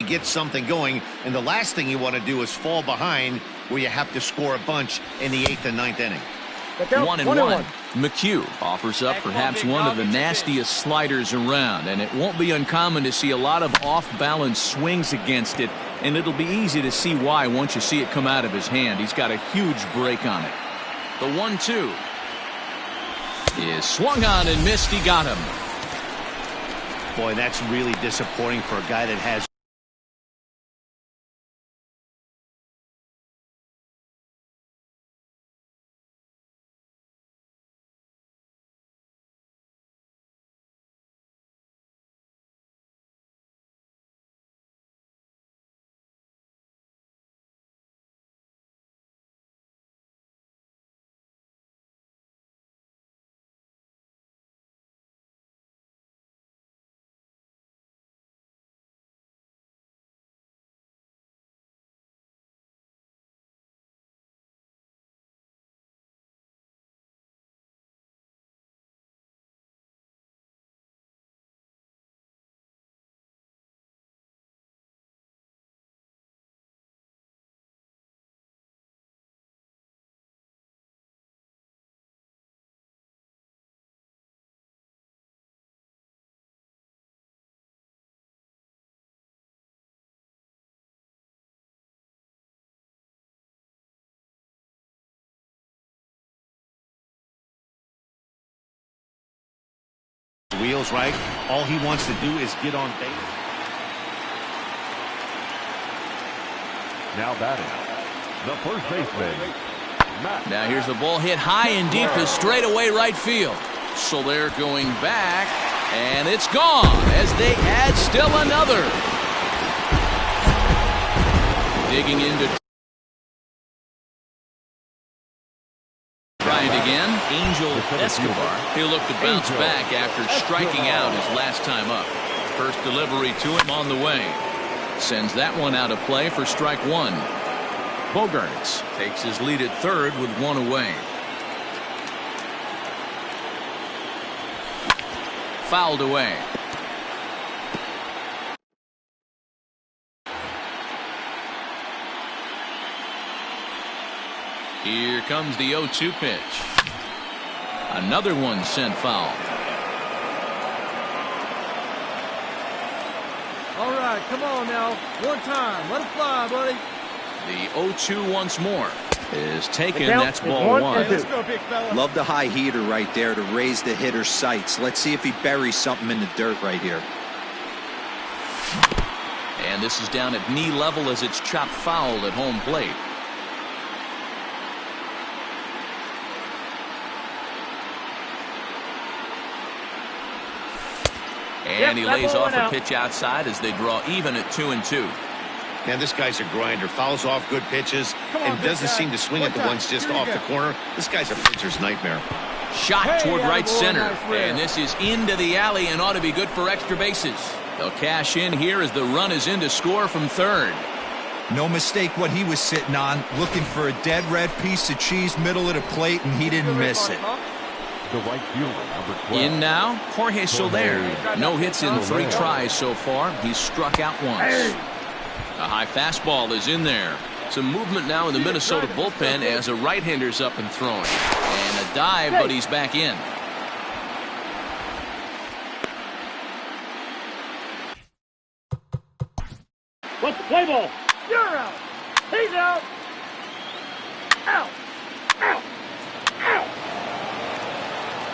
get something going, and the last thing you want to do is fall behind where you have to score a bunch in the 8th and 9th inning. 1-1. McHugh offers up perhaps one of the nastiest sliders around, and it won't be uncommon to see a lot of off-balance swings against it, and it'll be easy to see why once you see it come out of his hand. He's got a huge break on it. The 1-2 is swung on and missed. He got him. Boy, that's really disappointing for a guy that has wheels right. All he wants to do is get on base. Now batting, the first baseman, Matt. Now here's the ball hit high and deep to straightaway right field. So they're going back, and it's gone as they add still another. Digging into. Try it again. Angel Escobar. He'll look to bounce back after striking out his last time up. First delivery to him on the way. Sends that one out of play for strike one. Bogaerts takes his lead at third with one away. Fouled away. Here comes the 0-2 pitch. Another one sent foul. All right, come on now. One time. Let it fly, buddy. The 0-2 once more is taken. The count That's is ball 1. Let's go, big fella. Love the high heater right there to raise the hitter's sights. Let's see if he buries something in the dirt right here. And this is down at knee level as it's chopped foul at home plate. And he lays off a pitch outside as they draw even at 2-2. Man, this guy's a grinder. Fouls off good pitches and doesn't seem to swing at the ones just off the corner. This guy's a pitcher's nightmare. Shot toward right center. And this is into the alley and ought to be good for extra bases. They'll cash in here as the run is in to score from third. No mistake what he was sitting on, looking for a dead red piece of cheese middle of the plate, and he didn't miss it. The right fielder, number 12. In now, Jorge Soler. No hits in 3 tries so far. He's struck out once. A high fastball is in there. Some movement now in the Minnesota bullpen as a right-hander's up and throwing. And a dive, but he's back in. What's the play ball? You're out. He's out. Out. Out. Out.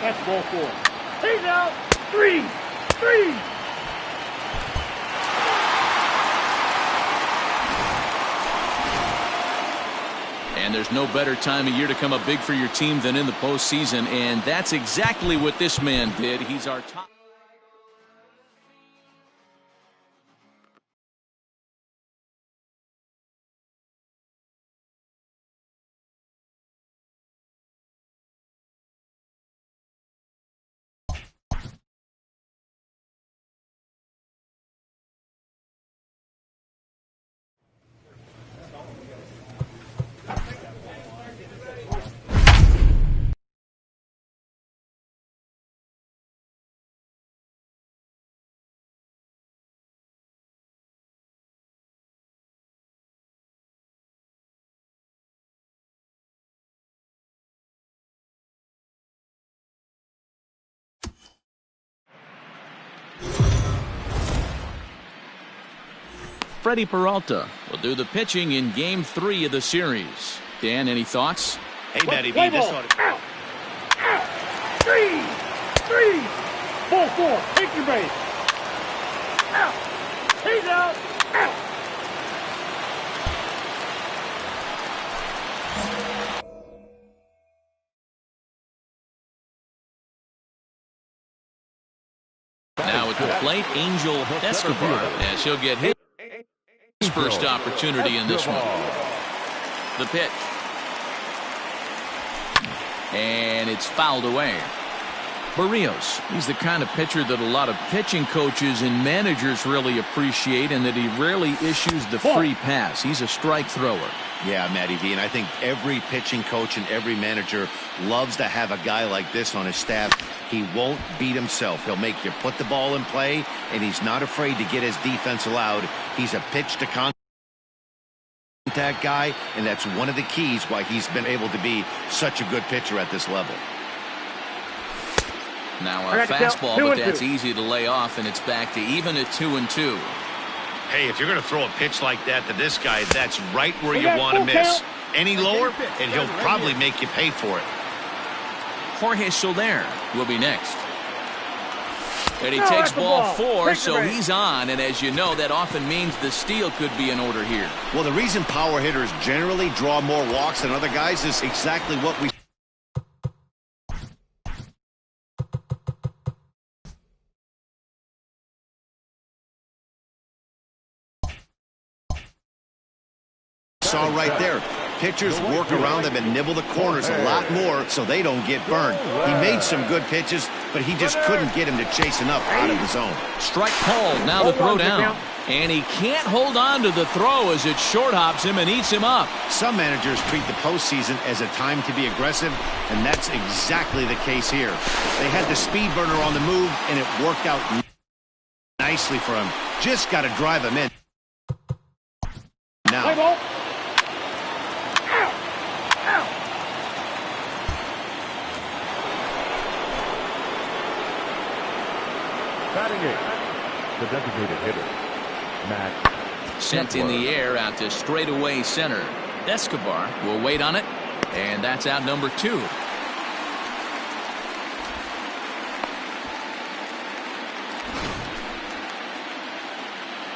That's ball 4. He's out. 3. And there's no better time of year to come up big for your team than in the postseason, and that's exactly what this man did. He's our top. Freddie Peralta will do the pitching in Game 3 of the series. Dan, any thoughts? Hey, Matty B, this ought to... Out. Out. 3. Ball 4. Take your base. Out. He's out. Out. Now at the plate, Angel Escobar, as he'll get hit. His first opportunity in this one. The pitch. And it's fouled away. Barrios, he's the kind of pitcher that a lot of pitching coaches and managers really appreciate, and that he rarely issues the free pass. He's a strike thrower. Yeah, Matty V, and I think every pitching coach and every manager loves to have a guy like this on his staff. He won't beat himself. He'll make you put the ball in play, and he's not afraid to get his defense allowed. He's a pitch-to-contact guy, and that's one of the keys why he's been able to be such a good pitcher at this level. Now a fastball, but that's easy to lay off, and it's back to even at 2-2. Hey, if you're going to throw a pitch like that to this guy, that's right where you want to miss. Any lower, and he'll probably make you pay for it. Jorge Soler will be next. And he takes ball 4, so he's on, and as you know, that often means the steal could be in order here. Well, the reason power hitters generally draw more walks than other guys is exactly what we saw right there. Pitchers work around them and nibble the corners a lot more so they don't get burned. He made some good pitches, but he just couldn't get him to chase enough out of the zone. Strike called. Now the throw down. And he can't hold on to the throw as it short hops him and eats him up. Some managers treat the postseason as a time to be aggressive, and that's exactly the case here. They had the speed burner on the move, and it worked out nicely for him. Just got to drive him in. Now. Batting eighth, the designated hitter, Matt. Sent in the air out to straightaway center. Escobar will wait on it, and that's out number 2.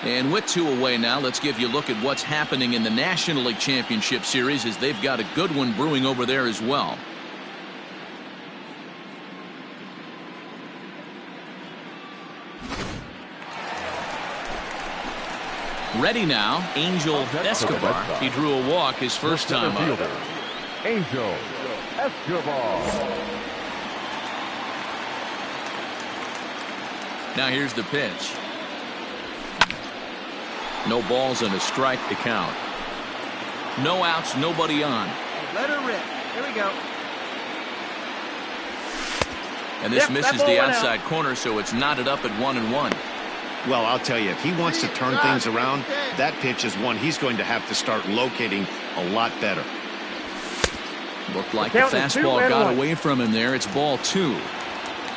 And with 2 away now, let's give you a look at what's happening in the National League Championship Series, as they've got a good one brewing over there as well. Ready now, Angel Escobar. He drew a walk his first time up. Angel Escobar. Now here's the pitch. No balls and a strike to count. No outs, nobody on. Let her rip. Here we go. And this misses the outside corner, so it's knotted up at 1-1. Well, I'll tell you, if he wants to turn things around, that pitch is one he's going to have to start locating a lot better. Looked like the fastball got away from him there. It's ball 2.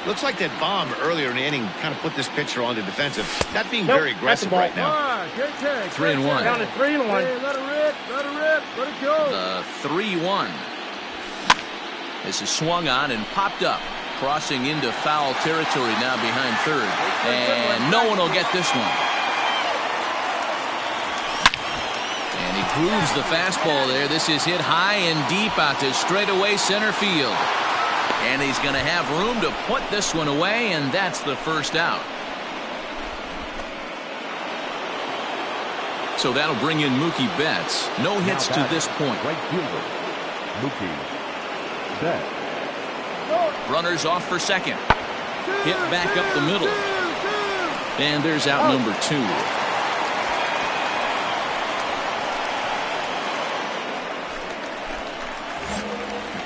Looks like that bomb earlier in the inning kind of put this pitcher on the defensive. Not being very aggressive right now. 3-1. Down to 3-1. Hey, let her rip. Let her rip. Let it go. The 3-1. This is swung on and popped up. Crossing into foul territory now behind third. And no one will get this one. And he grooves the fastball there. This is hit high and deep out to straightaway center field. And he's going to have room to put this one away, and that's the first out. So that'll bring in Mookie Betts. No hits to this point. Right fielder, Mookie Betts. Runners off for second. Hit back up the middle. And there's out number 2.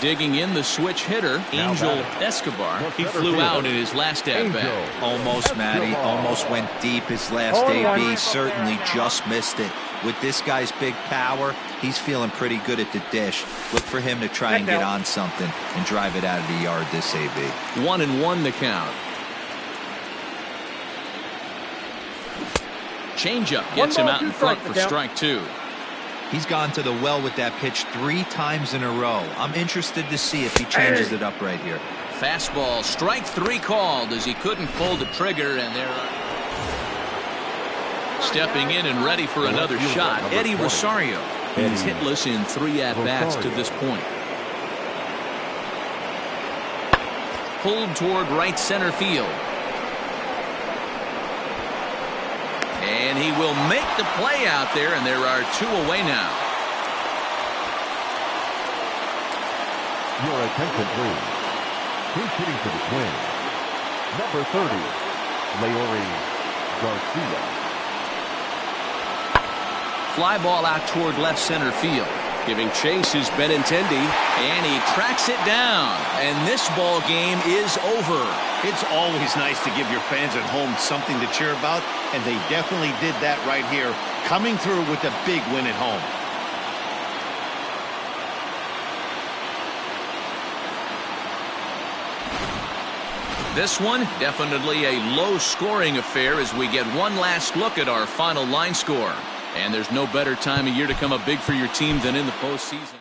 Digging in the switch hitter, Angel Escobar. He flew out in his last at-bat. Almost, Matty. Almost went deep his last AB. Certainly just missed it. With this guy's big power, he's feeling pretty good at the dish. Look for him to try and get on something and drive it out of the yard this AB. 1-1 the count. Changeup gets him out in front for strike 2. He's gone to the well with that pitch 3 times in a row. I'm interested to see if he changes it up right here. Fastball, strike 3 called as he couldn't pull the trigger, and there stepping in and ready for another shot, Eddie Rosario. He's hitless in 3 at-bats to this point. Pulled toward right center field. And he will make the play out there, and there are 2 away now. Your attention, please. Who's hitting for the Twins? Number 30, Leori Garcia. Fly ball out toward left center field. Giving chase is Benintendi, and he tracks it down. And this ball game is over. It's always nice to give your fans at home something to cheer about, and they definitely did that right here, coming through with a big win at home. This one, definitely a low-scoring affair as we get one last look at our final line score. And there's no better time of year to come up big for your team than in the postseason.